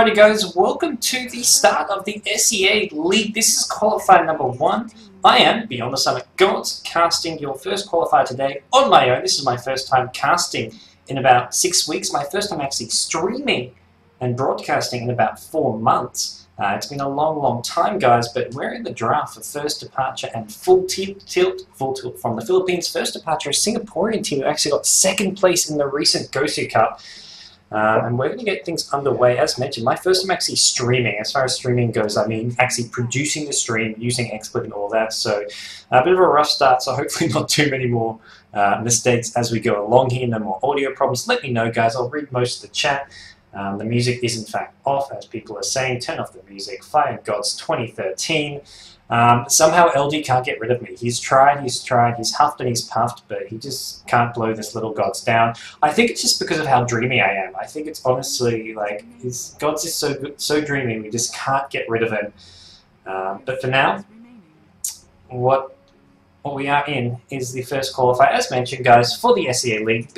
Alrighty guys, welcome to the start of the SEA League. This is qualifier number 1. I am, Beyond the Summit Gods, casting your first qualifier today on my own. This is my first time casting in about 6 weeks. My first time actually streaming and broadcasting in about 4 months. It's been a long time, guys, but we're in the draft for First Departure and FullTilt from the Philippines. First Departure, a Singaporean team who actually got 2nd place in the recent Gosu Cup. And we're going to get things underway. As mentioned, my first time actually streaming. As far as streaming goes, I mean actually producing the stream, using XSplit and all that. So a bit of a rough start, so hopefully not too many more mistakes as we go along here. No more audio problems. Let me know, guys. I'll read most of the chat. The music is in fact off, as people are saying. Turn off the music. Fire Gods 2013. Somehow LD can't get rid of me. He's tried, he's huffed and he's puffed, but he just can't blow this little Gods down. I think it's just because of how dreamy I am. I think it's honestly like, his Gods is so good, so dreamy, we just can't get rid of him. But for now, what we are in is the first qualifier, as mentioned, guys, for the SEA League.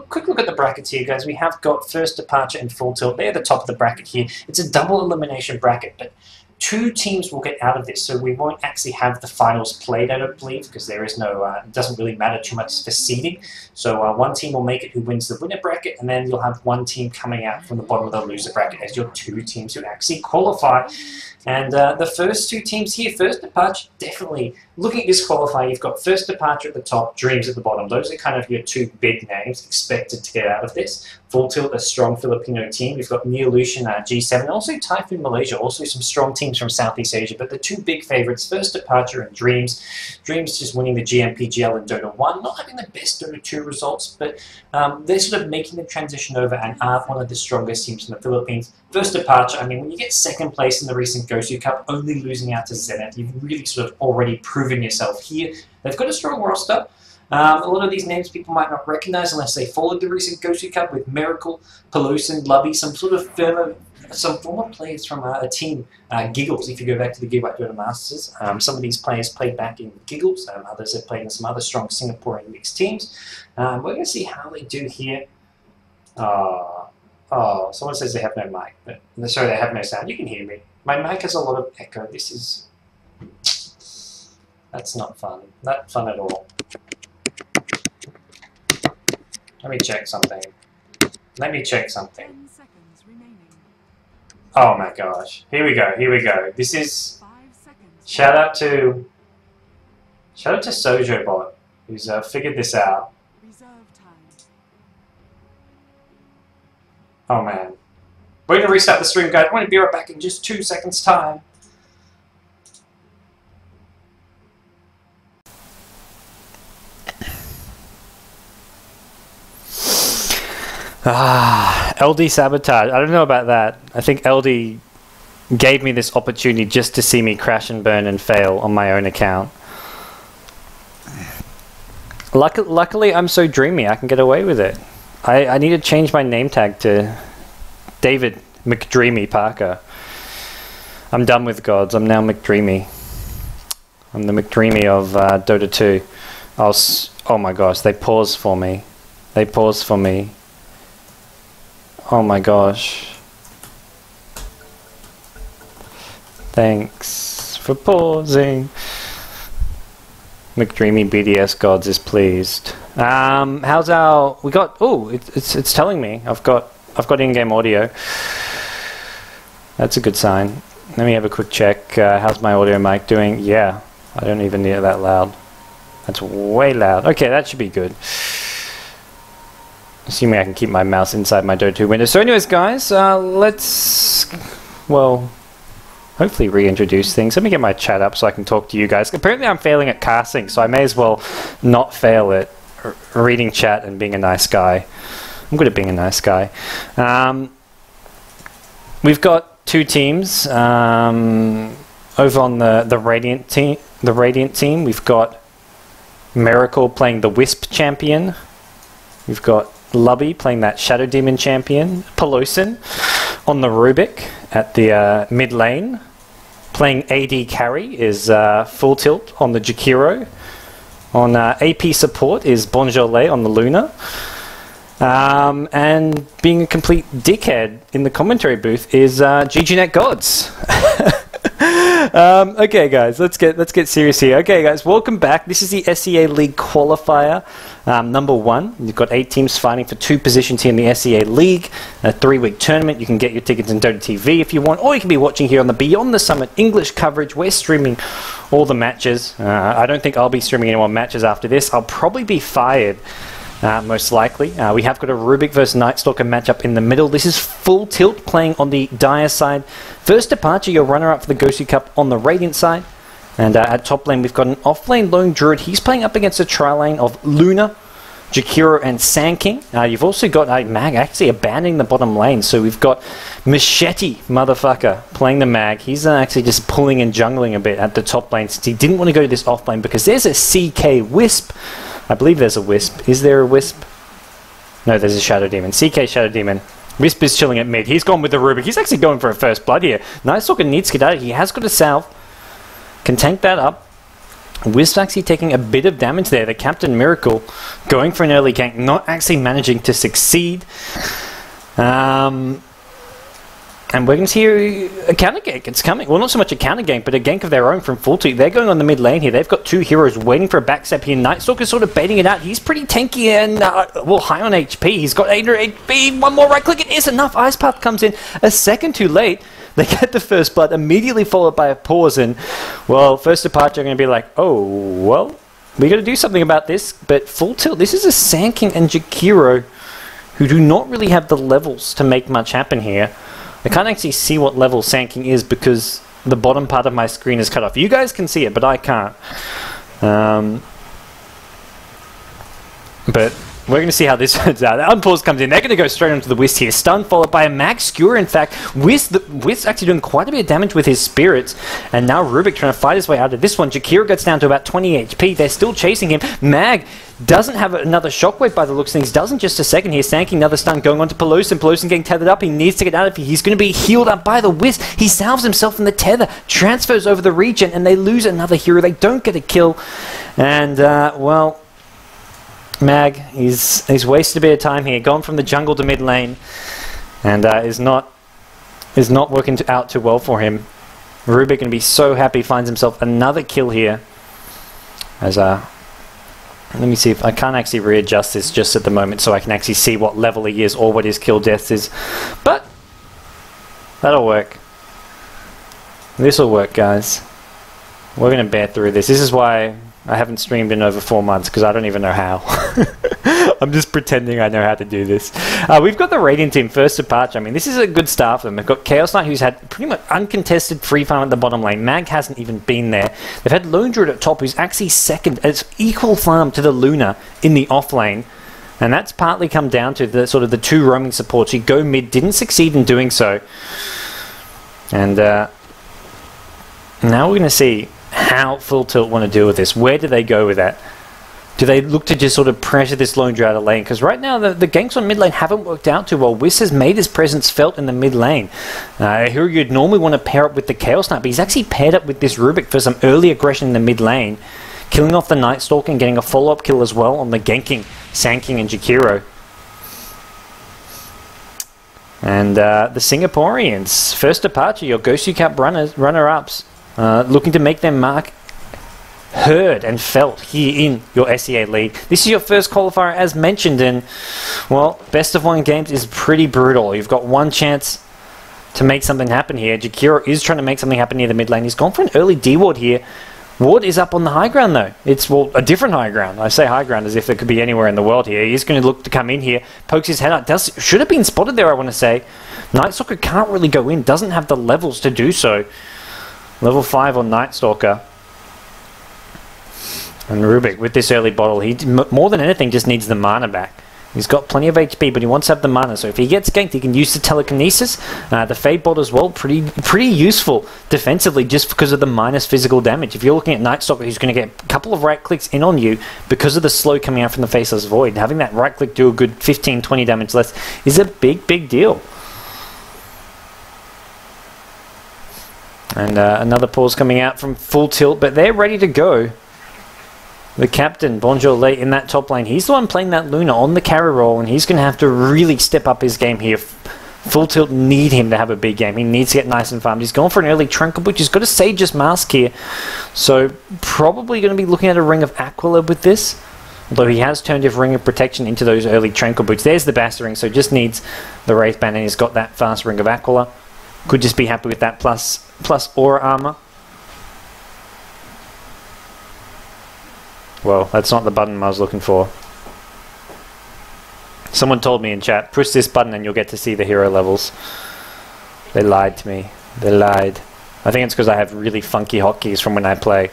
Quick look at the brackets here, guys. We have got First Departure and FullTilt. They're at the top of the bracket here. It's a double elimination bracket, but 2 teams will get out of this, so we won't actually have the finals played, I don't believe, because there is no, it doesn't really matter too much for seeding. So one team will make it who wins the winner bracket, and then you'll have 1 team coming out from the bottom of the loser bracket as your 2 teams who actually qualify. And the first 2 teams here, First Departure, definitely, looking at this qualifier, you've got First Departure at the top, Dreams at the bottom. Those are kind of your 2 big names expected to get out of this. FullTilt, a strong Filipino team. We've got Neolution, G7, and also Typhoon Malaysia, also some strong teams from Southeast Asia. But the 2 big favourites, First Departure and Dreams. Dreams just winning the GMPGL in Dota 1, not having the best Dota 2 results, but they're sort of making the transition over and are one of the strongest teams in the Philippines. First Departure, I mean, when you get 2nd place in the recent Gosu Cup, only losing out to Zenith, you've really sort of already proven yourself here. They've got a strong roster. A lot of these names people might not recognize unless they followed the recent Gosu Cup with Miracle, Pelusin, Lubby, some sort of some former players from a team, Giggles, if you go back to the Gigabyte Dota Masters. Some of these players played back in Giggles, others have played in some other strong Singaporean mixed teams. We're going to see how they do here. Oh, someone says they have no mic, but sorry, they have no sound. You can hear me. My mic has a lot of echo. This is... that's not fun. Not fun at all. Let me check something. Oh my gosh. Here we go. This is... Shout out to SojoBot, who's figured this out. Oh man. We're going to restart the stream, guys. I'm going to be right back in just 2 seconds' time. LD sabotage. I don't know about that. I think LD gave me this opportunity just to see me crash and burn and fail on my own account. Luckily, I'm so dreamy, I can get away with it. I need to change my name tag to David McDreamy Parker. I'm done with Gods. I'm now McDreamy. I'm the McDreamy of Dota 2. Oh my gosh, they paused for me. Oh my gosh. Thanks for pausing. McDreamy BDS Gods is pleased. How's our... we got... oh, it's telling me. I've got in-game audio. That's a good sign. Let me have a quick check. How's my audio mic doing? Yeah, I don't even need it that loud. That's way loud. Okay, that should be good. Assuming I can keep my mouse inside my Dota 2 window. So anyways, guys, let's... well... hopefully reintroduce things. Let me get my chat up so I can talk to you guys. Apparently I'm failing at casting, so I may as well not fail at reading chat and being a nice guy. I'm good at being a nice guy. We've got 2 teams over on the Radiant team. We've got Miracle playing the Wisp champion. We've got Lubby playing that Shadow Demon champion. Pelusin on the Rubik at the mid lane. Playing AD carry is FullTilt on the Jakiro. On AP support is Bonjourlet on the Luna. And being a complete dickhead in the commentary booth is GGNet Gods. Okay, guys, let's get serious here. Okay, guys, welcome back. This is the SEA League Qualifier, number 1. You've got 8 teams fighting for 2 positions here in the SEA League. A 3-week tournament. You can get your tickets in Dota TV if you want, or you can be watching here on the Beyond the Summit English coverage. We're streaming all the matches. I don't think I'll be streaming any more matches after this. I'll probably be fired. Most likely. We have got a Rubik versus Nightstalker matchup in the middle. This is FullTilt playing on the Dire side. First Departure, your runner-up for the Gosu Cup on the Radiant side. And at top lane, we've got an off-lane Lone Druid. He's playing up against a tri-lane of Luna, Jakiro, and Sand King. You've also got Mag actually abandoning the bottom lane. So we've got Machete, motherfucker, playing the Mag. He's actually just pulling and jungling a bit at the top lane since he didn't want to go to this off lane because there's a CK Wisp. I believe there's a Wisp. Is there a Wisp? No, there's a Shadow Demon. CK Shadow Demon. Wisp is chilling at mid. He's gone with the Rubik. He's actually going for a first blood here. Nightstalker needs to get out. He has got a salve. Can tank that up. Wisp actually taking a bit of damage there. The Captain Miracle going for an early gank. Not actually managing to succeed. And we're going to see a counter gank. It's coming. Well, not so much a counter gank, but a gank of their own from FullTilt. They're going on the mid lane here. They've got 2 heroes waiting for a backstep here. Nightstalker's sort of baiting it out. He's pretty tanky and, well, high on HP. He's got 800 HP. One more right click. It is enough. Ice Path comes in a second too late. They get the first blood, immediately followed by a pause. And, well, First Departure are going to be like, oh, well, we got to do something about this. But FullTilt, this is a Sand King and Jakiro who do not really have the levels to make much happen here. I can't actually see what level Sand King is because the bottom part of my screen is cut off. You guys can see it, but I can't. But we're going to see how this turns out. The unpause comes in. They're going to go straight onto the Wisp here. Stun followed by a Mag Skewer. In fact, Wisp actually doing quite a bit of damage with his spirits. And now Rubik trying to fight his way out of this one. Jakiro gets down to about 20 HP. They're still chasing him. Mag doesn't have another shockwave by the looks of things. Doesn't just a second here. Sanking another stun going on to Pelosin. Pelosin getting tethered up. He needs to get out of here. He's going to be healed up by the Wisp. He salves himself in the tether. Transfers over the regen. And they lose another hero. They don't get a kill. And, well, Mag, he's wasted a bit of time here. Gone from the jungle to mid lane. And is not working out too well for him. Rubik going to be so happy. Finds himself another kill here. As, let me see if I can't actually readjust this just at the moment so I can actually see what level he is or what his kill death is. But that'll work. This will work, guys. We're going to bear through this. This is why I haven't streamed in over 4 months because I don't even know how. I'm just pretending I know how to do this. We've got the Radiant team, First Departure. I mean, this is a good start for them. They've got Chaos Knight, who's had pretty much uncontested free farm at the bottom lane. Mag hasn't even been there. They've had Lone Druid at top, who's actually second. It's equal farm to the Luna in the off lane. And that's partly come down to the sort of the 2 roaming supports. You go mid, didn't succeed in doing so. And now we're going to see how FullTilt want to deal with this. Where do they go with that? Do they look to just sort of pressure this Lone Druid out of lane? Because right now the ganks on mid lane haven't worked out too well. Whis has made his presence felt in the mid lane. Here you'd normally want to pair up with the Chaos Knight, but he's actually paired up with this Rubik for some early aggression in the mid lane, killing off the Nightstalker and getting a follow-up kill as well on the ganking Sand King and Jakiro. And the Singaporeans, First Departure, your Gosu Cup runner-ups, looking to make their mark heard and felt here in your SEA League. This is your first qualifier as mentioned, and well, best of 1 games is pretty brutal. You've got 1 chance to make something happen here. Jakiro is trying to make something happen near the mid lane. He's gone for an early D ward here. Ward is up on the high ground though. It's, well, a different high ground. I say high ground as if it could be anywhere in the world here. He's going to look to come in here, pokes his head out. Should have been spotted there, I want to say. Nightstalker can't really go in, doesn't have the levels to do so. Level 5 on Nightstalker. And Rubik, with this early bottle, he more than anything just needs the mana back. He's got plenty of HP, but he wants to have the mana. So if he gets ganked, he can use the telekinesis. The Fade Bolt as well, pretty useful defensively just because of the minus physical damage. If you're looking at Nightstalker, who's going to get a couple of right clicks in on you because of the slow coming out from the Faceless Void, having that right click do a good 15-20 damage less is a big deal. And another pause coming out from FullTilt, but they're ready to go. The captain, Bonjour late in that top lane. He's the one playing that Luna on the carry role, and he's going to have to really step up his game here. FullTilt need him to have a big game. He needs to get nice and farmed. He's going for an early Trinket Butch. He's got a Sage's Mask here. So probably going to be looking at a Ring of Aquila with this. Although he has turned his Ring of Protection into those early Trinket Boots. There's the Basta Ring, so just needs the Wraith Band, and he's got that fast Ring of Aquila. Could just be happy with that plus Aura Armor. Well, that's not the button I was looking for. Someone told me in chat, push this button and you'll get to see the hero levels. They lied to me. They lied. I think it's because I have really funky hotkeys from when I play.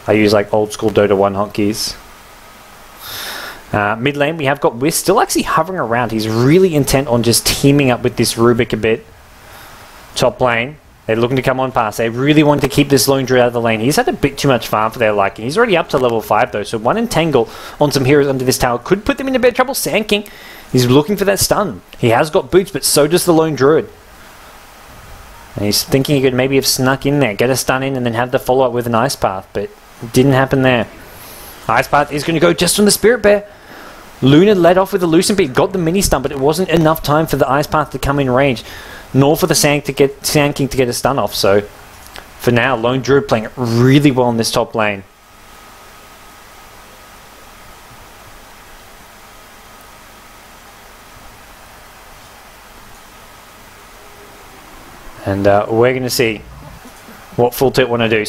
I use like old school Dota 1 hotkeys. Mid lane, we have got Whis still actually hovering around. He's really intent on just teaming up with this Rubik a bit. Top lane. They're looking to come on past. They really want to keep this Lone Druid out of the lane. He's had a bit too much farm for their liking. He's already up to level 5 though, so one entangle on some heroes under this tower could put them in a bit of trouble. Sand King, he's looking for that stun. He has got boots, but so does the Lone Druid. And he's thinking he could maybe have snuck in there, get a stun in, and then have the follow-up with an Ice Path, but it didn't happen there. Ice Path is going to go just on the Spirit Bear. Luna led off with a Lucent Beat, got the mini stun, but it wasn't enough time for the Ice Path to come in range, nor for the Sand King to get a stun off. So for now, Lone Druid playing really well in this top lane. And we're going to see what FullTilt want to do.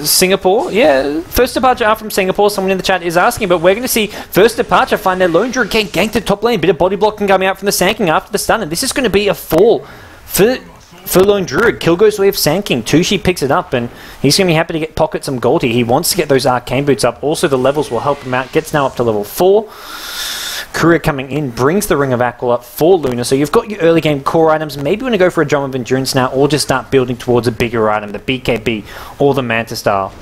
Singapore? Yeah, first departure out from Singapore. Someone in the chat is asking, but we're going to see first departure find their Lone Druid getting ganked at top lane. Bit of body blocking coming out from the Sand King after the stun, and this is going to be a fall for Lone Druid. Kill goes away with Sand King. Tushi picks it up, and he's going to be happy to get pocket some gold here. He wants to get those Arcane Boots up. Also, the levels will help him out. Gets now up to level 4. Courier coming in, brings the Ring of Aquila up for Luna. So you've got your early game core items. Maybe you want to go for a Drum of Endurance now, or just start building towards a bigger item, the BKB or the Manta style.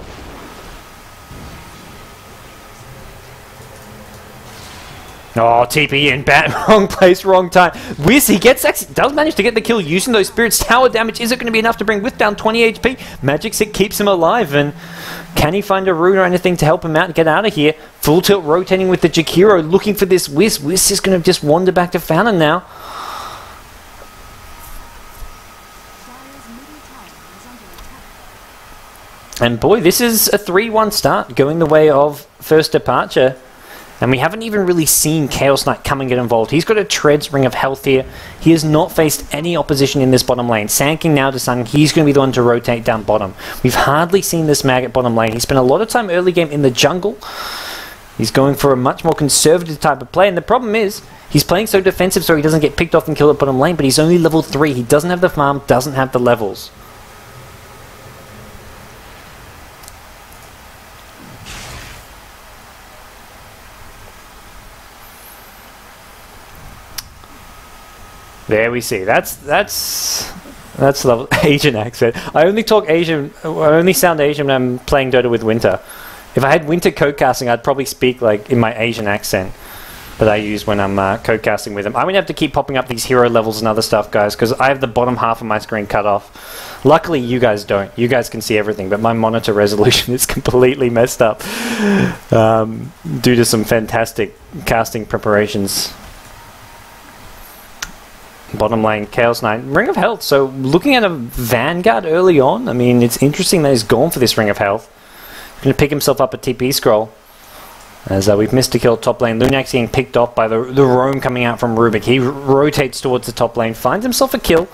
Oh, TP in, wrong place, wrong time. Whiz, he does manage to get the kill using those Spirits. Tower damage, is it going to be enough to bring Whiz down 20 HP? Magic Stick keeps him alive, and can he find a rune or anything to help him out and get out of here? FullTilt rotating with the Jakiro, looking for this Whiz. Whiz is going to just wander back to Fountain now. And boy, this is a 3-1 start, going the way of first departure. And we haven't even really seen Chaos Knight come and get involved. He's got a Treads Ring of Health here. He has not faced any opposition in this bottom lane. Sand King now to Sun. He's going to be the one to rotate down bottom. We've hardly seen this mag at bottom lane. He spent a lot of time early game in the jungle. He's going for a much more conservative type of play. And the problem is, he's playing so defensive so he doesn't get picked off and killed at bottom lane. But he's only level 3. He doesn't have the farm, doesn't have the levels. There we see. That's level Asian accent. I only talk Asian. I only sound Asian when I'm playing Dota with Winter. If I had Winter codecasting, I'd probably speak like in my Asian accent that I use when I'm codecasting with him. I'm gonna have to keep popping up these hero levels and other stuff, guys, because I have the bottom half of my screen cut off. Luckily, you guys don't. You guys can see everything, but my monitor resolution is completely messed up due to some fantastic casting preparations. Bottom lane, Chaos Knight, Ring of Health. So looking at a Vanguard early on, I mean, it's interesting that he's gone for this Ring of Health. He's going to pick himself up a TP scroll. As we've missed a kill top lane. Lunax getting picked off by the roam coming out from Rubik. He rotates towards the top lane, finds himself a kill.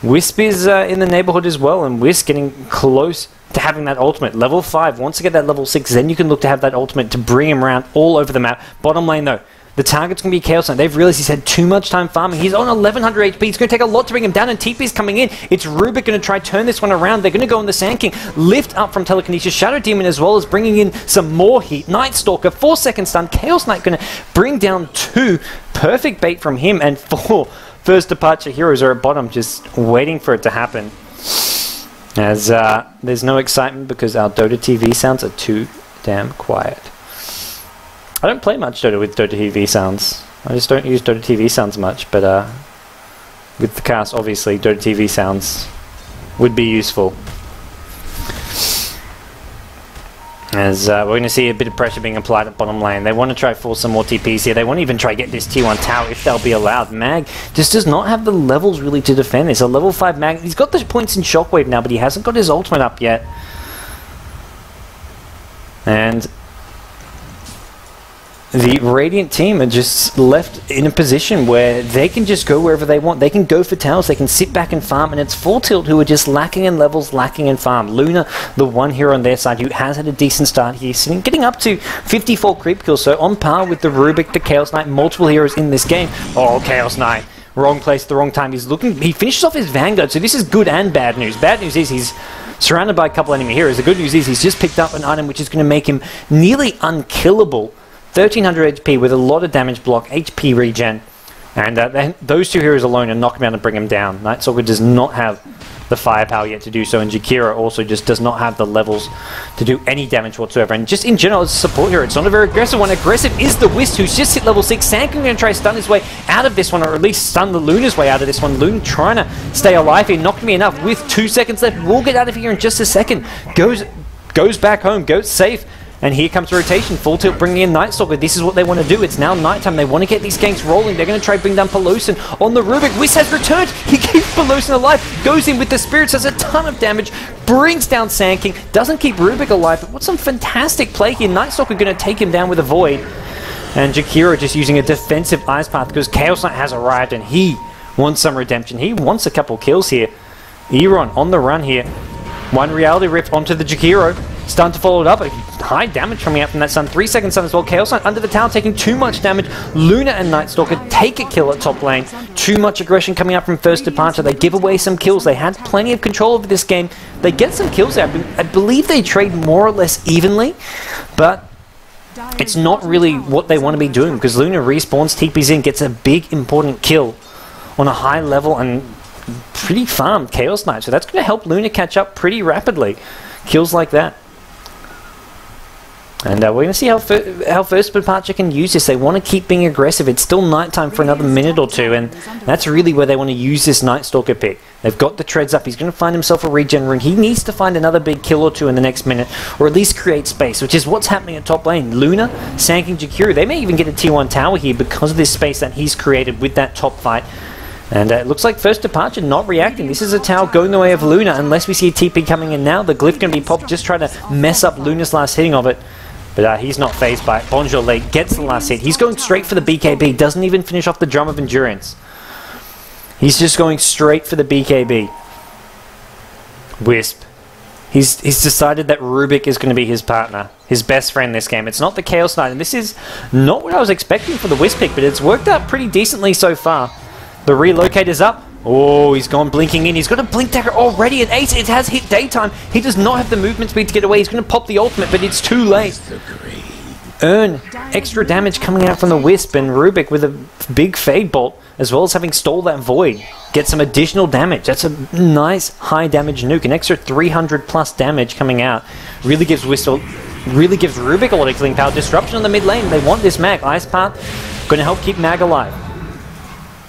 Wisp is in the neighborhood as well, and Wisp getting close to having that ultimate. Level 5, once you get that level 6, then you can look to have that ultimate to bring him around all over the map. Bottom lane though, the target's going to be Chaos Knight. They've realized he's had too much time farming. He's on 1100 HP. It's going to take a lot to bring him down, and TP's coming in. It's Rubik going to try turn this one around. They're going to go on the Sand King. Lift up from Telekinesis. Shadow Demon as well as bringing in some more heat. Night Stalker, 4-second stun. Chaos Knight going to bring down 2. Perfect bait from him, and 4 first departure heroes are at bottom just waiting for it to happen. As there's no excitement because our Dota TV sounds are too damn quiet. I don't play much Dota with Dota TV sounds. I just don't use Dota TV sounds much, but with the cast, obviously, Dota TV sounds would be useful. As we're going to see a bit of pressure being applied at bottom lane. They want to try force some more TPs here. They want to even try get this tier 1 tower if they'll be allowed. Mag just does not have the levels really to defend this. A level 5 Mag, he's got the points in Shockwave now, but he hasn't got his ultimate up yet. And the Radiant team are just left in a position where they can just go wherever they want. They can go for towers, they can sit back and farm, and it's FullTilt who are just lacking in levels, lacking in farm. Luna, the one hero on their side who has had a decent start here, getting up to 54 creep kills, so on par with the Rubik, the Chaos Knight, multiple heroes in this game. Oh, Chaos Knight, wrong place at the wrong time. He finishes off his Vanguard, so this is good and bad news. Bad news is he's surrounded by a couple enemy heroes. The good news is he's just picked up an item which is going to make him nearly unkillable. 1300 HP with a lot of damage block, HP regen, and those two heroes alone are not going to be able to bring him down. Nightstalker does not have the firepower yet to do so, and Jakiro also just does not have the levels to do any damage whatsoever. And just in general, as a support hero, it's not a very aggressive one. Aggressive is the Wisp, who's just hit level 6. Sankin going to try to stun his way out of this one, or at least stun the Luna's way out of this one. Luna trying to stay alive here, not going to be enough. With 2 seconds left, we'll get out of here in just a second. Goes back home, goes safe. And here comes rotation. FullTilt bringing in Nightstalker. This is what they want to do. It's now nighttime. They want to get these ganks rolling. They're going to try to bring down Pelosin on the Rubik. Whis has returned. He keeps Pelosin alive. Goes in with the Spirits. Does a ton of damage. Brings down Sand King. Doesn't keep Rubik alive. But what's some fantastic play here. Nightstalker going to take him down with a Void. And Jakiro just using a defensive Ice Path because Chaos Knight has arrived and he wants some redemption. He wants a couple kills here. Eron on the run here. One Reality Rift onto the Jakiro. Stun to follow it up. High damage coming out from that stun. 3 second stun as well. Chaos Knight under the tower taking too much damage. Luna and Nightstalker take a kill at top lane. Too much aggression coming out from First Departure. They give away some kills. They had plenty of control over this game. They get some kills out. I believe they trade more or less evenly, but it's not really what they want to be doing because Luna respawns, TPs in, gets a big important kill on a high level and pretty farmed Chaos Knight. So that's going to help Luna catch up pretty rapidly. Kills like that. And we're going to see how First Departure can use this. They want to keep being aggressive. It's still nighttime for another minute or two, and that's really where they want to use this Nightstalker pick. They've got the treads up. He's going to find himself a regen rune. He needs to find another big kill or two in the next minute, or at least create space, which is what's happening at top lane. Luna, Sand King, Jakiro, they may even get a tier 1 tower here because of this space that he's created with that top fight. And it looks like First Departure not reacting. This is a tower going the way of Luna. Unless we see a TP coming in now, the glyph going to be popped, just trying to mess up Luna's last hitting of it. But he's not phased by it. Bonjour Lake gets the last hit. He's going straight for the BKB. Doesn't even finish off the Drum of Endurance. He's just going straight for the BKB. Wisp. He's decided that Rubik is going to be his partner. His best friend this game. It's not the Chaos Knight. And this is not what I was expecting for the Wisp pick. But it's worked out pretty decently so far. The relocate is up. Oh, he's gone blinking in. He's got a blink dagger already. An ace. It has hit daytime. He does not have the movement speed to get away. He's going to pop the ultimate, but it's too late. Earn extra damage coming out from the Wisp, and Rubik with a big Fade Bolt, as well as having stole that Void. Get some additional damage. That's a nice high damage nuke. An extra 300 plus damage coming out. Really gives Rubik a lot of killing power. Disruption on the mid lane. They want this Mag. Ice Path going to help keep Mag alive.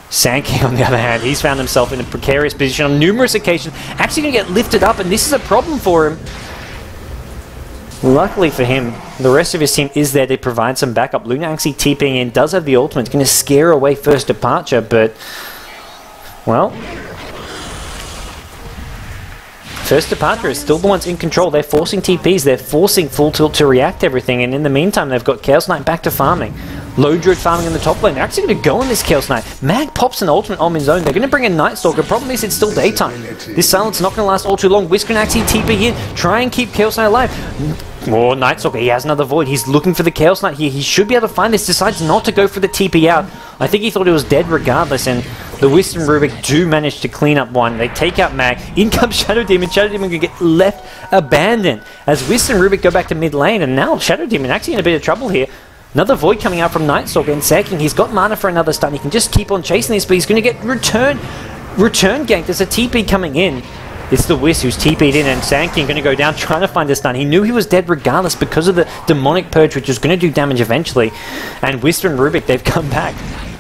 Sand King, on the other hand, he's found himself in a precarious position on numerous occasions. Actually going to get lifted up, and this is a problem for him. Luckily for him, the rest of his team is there to provide some backup. Luna actually TPing in, does have the ultimate. It's going to scare away First Departure, but, well, First Departure is still the ones in control. They're forcing TPs, they're forcing FullTilt to react to everything, and in the meantime, they've got Chaos Knight back to farming. Low Druid farming in the top lane. They're actually going to go on this Chaos Knight. Mag pops an ultimate on his own. They're going to bring in Nightstalker. Problem is, it's still daytime. This silence is not going to last all too long. Whis can actually TP in, try and keep Chaos Knight alive. Oh, Nightstalker, he has another Void. He's looking for the Chaos Knight here. He should be able to find this. Decides not to go for the TP out. I think he thought it was dead regardless, and the Wisp and Rubik do manage to clean up one. They take out Mag. In comes Shadow Demon. Shadow Demon can get left abandoned as Wisp and Rubik go back to mid lane, and now Shadow Demon actually in a bit of trouble here. Another Void coming out from Nightstalker, and Sand King, he's got mana for another stun. He can just keep on chasing this, but he's going to get return ganked. There's a TP coming in. It's the Wisp who's TP'd in, and Sand King going to go down trying to find a stun. He knew he was dead regardless because of the Demonic Purge, which was going to do damage eventually. And Wisp and Rubik, they've come back.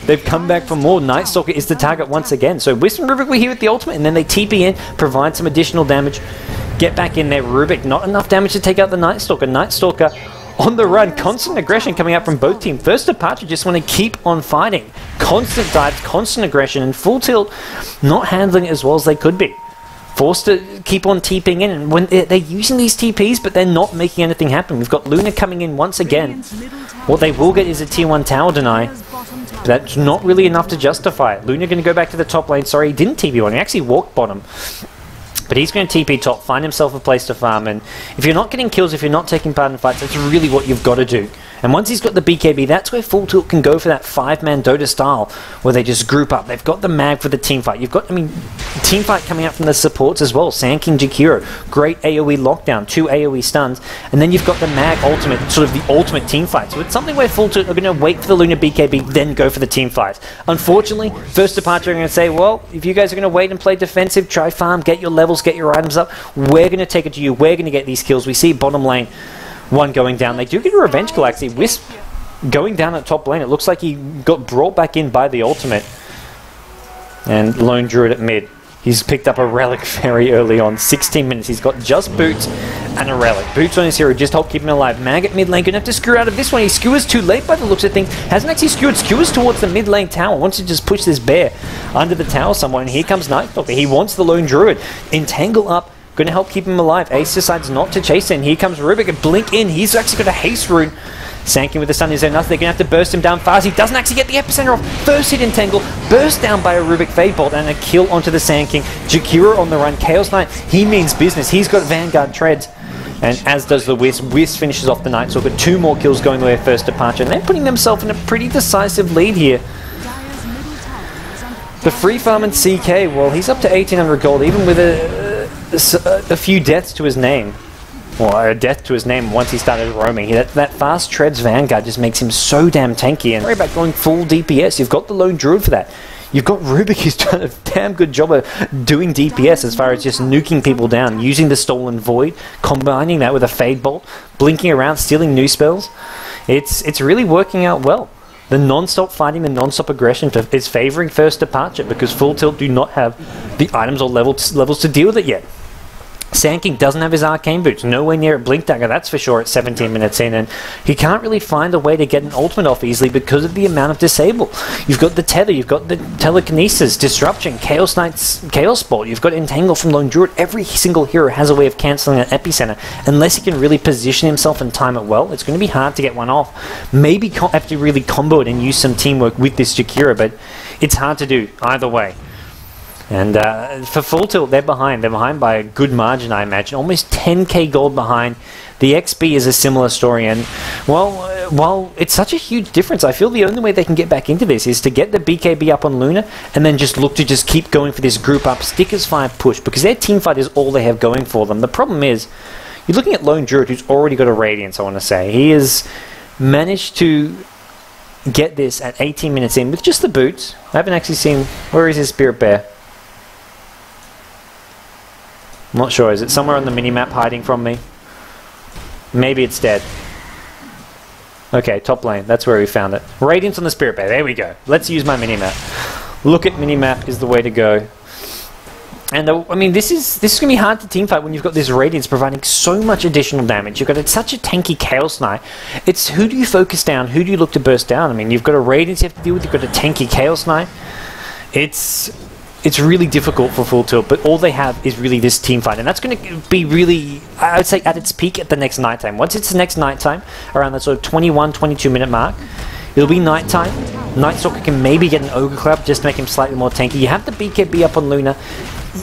They've come back for more. Nightstalker is the target once again. So Wisp and Rubik were here with the ultimate, and then they TP in, provide some additional damage. get back in there. Rubik, not enough damage to take out the Night Stalker. Night Stalker on the run, constant aggression coming out from both teams. First Departure just want to keep on fighting. Constant dives, constant aggression, and FullTilt not handling it as well as they could be. Forced to keep on TPing in, and when they're using these TPs, but they're not making anything happen. We've got Luna coming in once again. What they will get is a tier 1 tower deny, but that's not really enough to justify it. Luna going to go back to the top lane. Sorry, he didn't TP on, he actually walked bottom. But he's going to TP top, find himself a place to farm, and if you're not getting kills, if you're not taking part in fights, that's really what you've got to do. And once he's got the BKB, that's where FullTilt can go for that 5-man Dota style, where they just group up. They've got the mag for the team fight. You've got, I mean, team fight coming out from the supports as well. Sand King Jakiro, great AoE lockdown, 2 AoE stuns, and then you've got the mag ultimate, sort of the ultimate team fight. So it's something where FullTilt are going to wait for the Luna BKB, then go for the team fights. Unfortunately, First Departure are going to say, well, if you guys are going to wait and play defensive, try farm, get your levels, get your items up, we're going to take it to you, we're going to get these kills. We see bottom lane, one going down. They do get a revenge kill, actually. Wisp going down at top lane. It looks like he got brought back in by the ultimate. And Lone Druid at mid. He's picked up a relic very early on. 16 minutes. He's got just boots and a relic. Boots on his hero just help keep him alive. Mag at mid lane. Gonna have to screw out of this one. He skewers too late by the looks of things. Hasn't actually skewered. Skewers towards the mid lane tower. Wants to just push this bear under the tower somewhere. And here comes Night Stalker. He wants the Lone Druid. Entangle up. Going to help keep him alive. Ace decides not to chase in. Here comes Rubik and blink in. He's actually got a haste rune. Sanking with the sun is there nothing. They're going to have to burst him down fast. He doesn't actually get the epicenter off. First hit entangle. Burst down by a Rubik Fade Bolt and a kill onto the Sand King. Jakiro on the run. Chaos Knight. He means business. He's got Vanguard treads. And as does the Wisp. Wisp finishes off the Night Stalker. 2 more kills going to their First Departure. And they're putting themselves in a pretty decisive lead here. The free farm and CK, well, he's up to 1800 gold, even with a few deaths to his name. Well, a death to his name once he started roaming. That fast treads Vanguard just makes him so damn tanky. And worry about going full DPS. You've got the Lone Druid for that. You've got Rubik who's done a damn good job of doing DPS as far as just nuking people down, using the Stolen Void, combining that with a Fade Bolt, blinking around, stealing new spells. It's really working out well. The non-stop fighting, the non-stop aggression is favouring First Departure because FullTilt do not have the items or levels to deal with it yet. Sand King doesn't have his arcane boots, nowhere near at Blink Dagger, that's for sure, at 17 minutes in, and he can't really find a way to get an ultimate off easily because of the amount of disable. You've got the tether, you've got the telekinesis, disruption, Chaos Knight's Chaos Bolt, you've got Entangle from Lone Druid. Every single hero has a way of cancelling an epicenter. Unless he can really position himself and time it well, it's going to be hard to get one off. Maybe have to really combo it and use some teamwork with this Jakiro, but it's hard to do either way. And for FullTilt, they're behind. They're behind by a good margin, I imagine. Almost 10k gold behind. The XP is a similar story. And, well, while it's such a huge difference, I feel the only way they can get back into this is to get the BKB up on Luna and then just look to just keep going for this group up, stickers 5 push, because their team fight is all they have going for them. The problem is, you're looking at Lone Druid, who's already got a Radiance, I want to say. He has managed to get this at 18 minutes in with just the boots. I haven't actually seen... Where is his Spirit Bear? I'm not sure. Is it somewhere on the minimap hiding from me? Maybe it's dead. Okay, top lane. That's where we found it. Radiance on the Spirit Bear. There we go. Let's use my minimap. Look at minimap is the way to go. And I mean, this is going to be hard to teamfight when you've got this Radiance providing so much additional damage. You've got such a tanky Chaos Knight. It's who do you focus down? Who do you look to burst down? I mean, you've got a Radiance you have to deal with. You've got a tanky Chaos Knight. It's really difficult for FullTilt, but all they have is really this team fight, and that's going to be really, I would say, at its peak at the next nighttime. Once it's the next nighttime, around that sort of 21, 22-minute mark, it'll be nighttime. Night Stalker can maybe get an Ogre Club just to make him slightly more tanky. You have the BKB up on Luna.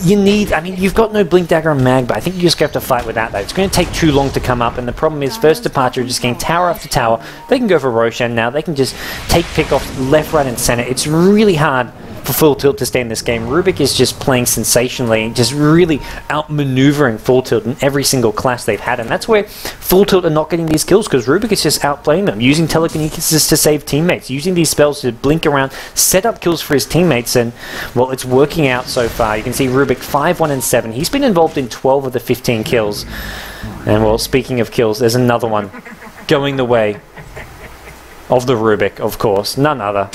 You need, I mean, you've got no Blink Dagger and Mag, but I think you just have to fight without that. It's going to take too long to come up, and the problem is First Departure just getting tower after tower. They can go for Roshan now. They can just take pick-offs left, right, and center. It's really hard for FullTilt to stay in this game. Rubik is just playing sensationally, just really outmaneuvering FullTilt in every single class they've had, and that's where FullTilt are not getting these kills, because Rubik is just outplaying them, using telekinesis to save teammates, using these spells to blink around, set up kills for his teammates, and, well, it's working out so far. You can see Rubik 5, 1, and 7. He's been involved in 12 of the 15 kills. And, well, speaking of kills, there's another one going the way of the Rubik, of course, none other.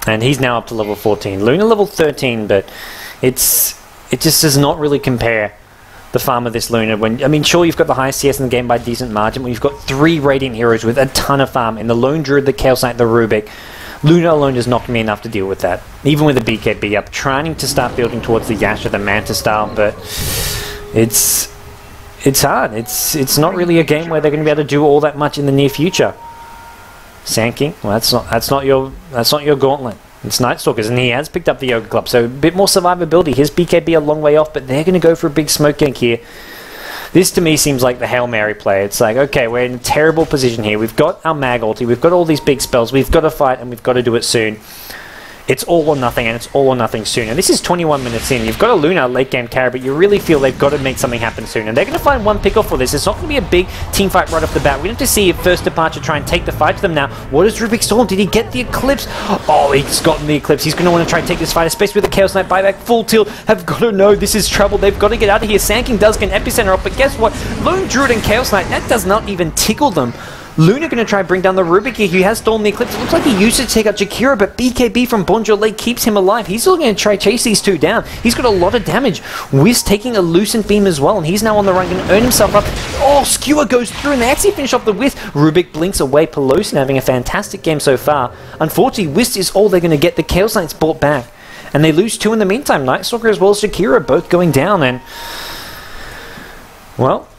And he's now up to level 14. Luna level 13, but it just does not really compare the farm of this Luna. When, I mean, sure, you've got the highest CS in the game by a decent margin, but you've got 3 Radiant heroes with a ton of farm, in the Lone Druid, the Chaos Knight, the Rubik. Luna alone is not going to be enough to deal with that. Even with the BKB up, trying to start building towards the Yasha, the Manta style, but it's hard. It's not really a game where they're going to be able to do all that much in the near future. Sand King, well, that's not your gauntlet. It's Night Stalkers, and he has picked up the Yoga Club, so a bit more survivability. His BKB a long way off, but they're going to go for a big smoke gank here. This to me seems like the Hail Mary play. It's like, okay, we're in a terrible position here. We've got our mag ulti, we've got all these big spells, we've got to fight, and we've got to do it soon. It's all or nothing, and it's all or nothing soon. And this is 21 minutes in. You've got a Luna late game carry, but you really feel they've got to make something happen soon. And they're going to find one pick off for this. It's not going to be a big team fight right off the bat. We have to see if First Departure try and take the fight to them now. What is Rubik Storm? Did he get the Eclipse? Oh, he's gotten the Eclipse. He's going to want to try and take this fight, especially with the Chaos Knight buyback. Full Tilt have got to know this is trouble. They've got to get out of here. Sand King does get an Epicenter off, but guess what? Lone Druid and Chaos Knight, that does not even tickle them. Luna going to try and bring down the Rubik here. He has stolen the Eclipse. It looks like he used it to take out Jakira, but BKB from Bonjour Lake keeps him alive. He's still going to try chase these two down. He's got a lot of damage. Whis taking a Lucent Beam as well, and he's now on the run, going to earn himself up. Oh, Skewer goes through, and they actually finish off the Whis. Rubik blinks away. Pelosin having a fantastic game so far. Unfortunately, Whis is all they're going to get. The Chaos Knight's brought back, and they lose 2 in the meantime. Night Stalker as well as Jakira both going down, and well,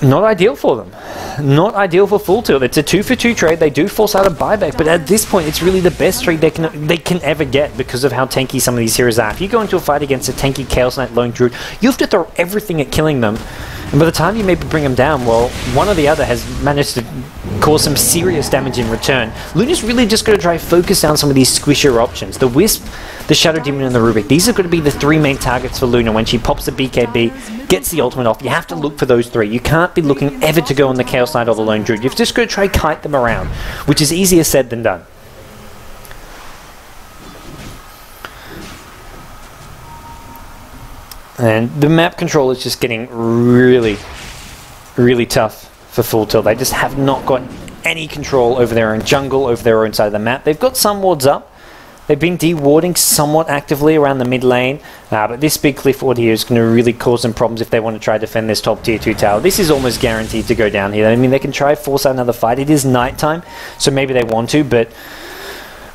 not ideal for them. Not ideal for FullTilt. It's a 2-for-2 trade. They do force out a buyback, but at this point, it's really the best trade they can ever get because of how tanky some of these heroes are. If you go into a fight against a tanky Chaos Knight Lone Druid, you have to throw everything at killing them. And by the time you maybe bring them down, well, one or the other has managed to cause some serious damage in return. Luna's really just going to try to focus down some of these squishier options. The Wisp, the Shadow Demon, and the Rubik. These are going to be the 3 main targets for Luna when she pops the BKB, gets the ultimate off. You have to look for those 3. You can't be looking ever to go on the Chaos Knight or the Lone Druid. You've just got to try to kite them around, which is easier said than done. And the map control is just getting really, really tough for FullTilt. They just have not got any control over their own jungle, over their own side of the map. They've got some wards up. They've been de-warding somewhat actively around the mid lane, but this big cliff ward here is going to really cause some problems if they want to try to defend this top tier 2 tower. This is almost guaranteed to go down here. I mean, they can try to force out another fight. It is nighttime, so maybe they want to, but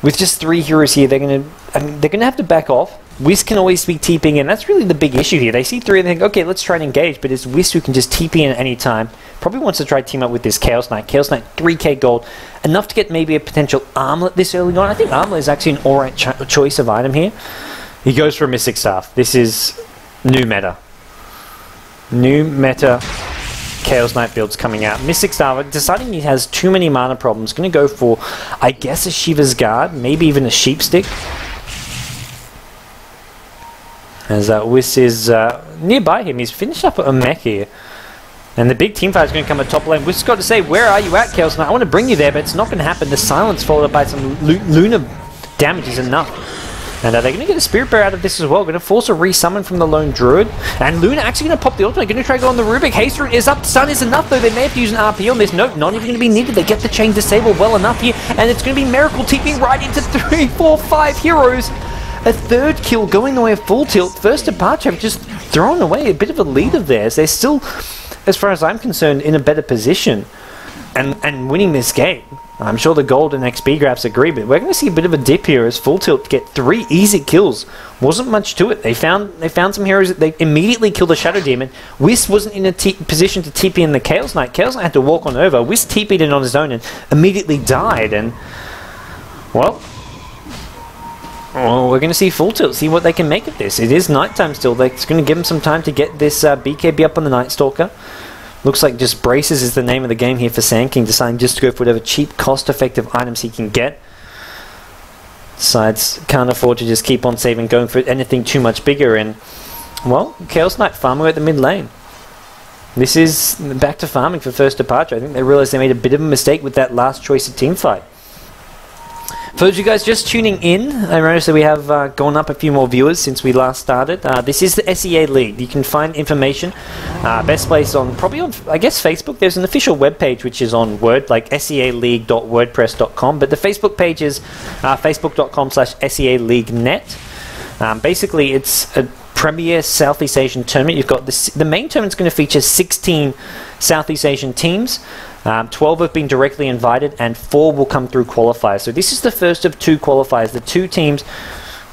with just 3 heroes here, they're going to have to back off. Whis can always be TPing in. That's really the big issue here. They see 3 and they think, okay, let's try and engage, but it's Whis who can just TP in at any time. Probably wants to try to team up with this Chaos Knight. Chaos Knight, 3k gold. Enough to get maybe a potential armlet this early on. I think armlet is actually an alright choice of item here. He goes for a Mystic Staff. This is new meta. New meta Chaos Knight builds coming out. Mystic Staff, deciding he has too many mana problems. Going to go for, I guess, a Shiva's Guard. Maybe even a Sheep Stick. As Whis is nearby him. He's finished up a mech here. And the big team fight is going to come at top lane. Whis got to say, where are you at, Chaos Knight? I want to bring you there, but it's not going to happen. The silence followed up by some Luna damage is enough. And they're going to get a Spirit Bear out of this as well. Going to force a resummon from the Lone Druid. And Luna actually going to pop the ultimate. Going to try to go on the Rubik. Haste Root is up. Stun is enough, though. They may have to use an RP on this. Nope, not even going to be needed. They get the chain disabled well enough here. And it's going to be Miracle TPing right into 3, 4, 5 heroes. A 3rd kill going the way of FullTilt. First Departure have just thrown away a bit of a lead of theirs. They're still, as far as I'm concerned, in a better position and winning this game. I'm sure the gold and XP graphs agree, but we're going to see a bit of a dip here as FullTilt get 3 easy kills. Wasn't much to it. They found some heroes that they immediately killed the Shadow Demon. Whis wasn't in a position to TP in the Chaos Knight. Chaos Knight had to walk on over. Whis TP'd in on his own and immediately died. And, well, we're going to see FullTilt, see what they can make of this. It is nighttime still. It's going to give them some time to get this BKB up on the Night Stalker. Looks like just Braces is the name of the game here for Sand King, deciding just to go for whatever cheap, cost-effective items he can get. Decides can't afford to just keep on saving, going for anything too much bigger. And, well, Chaos Knight farming at the mid lane. This is back to farming for First Departure. I think they realized they made a bit of a mistake with that last choice of team fight. For those of you guys just tuning in, I noticed that we have gone up a few more viewers since we last started. This is the SEA League. You can find information, best place on, probably on, I guess, Facebook. There's an official webpage which is on Word, like sealeague.wordpress.com, but the Facebook page is facebook.com/SEALeagueNet. Basically, it's a premier Southeast Asian tournament. You've got the main tournament's going to feature 16 Southeast Asian teams. 12 have been directly invited, and 4 will come through qualifiers. So this is the first of 2 qualifiers. The 2 teams,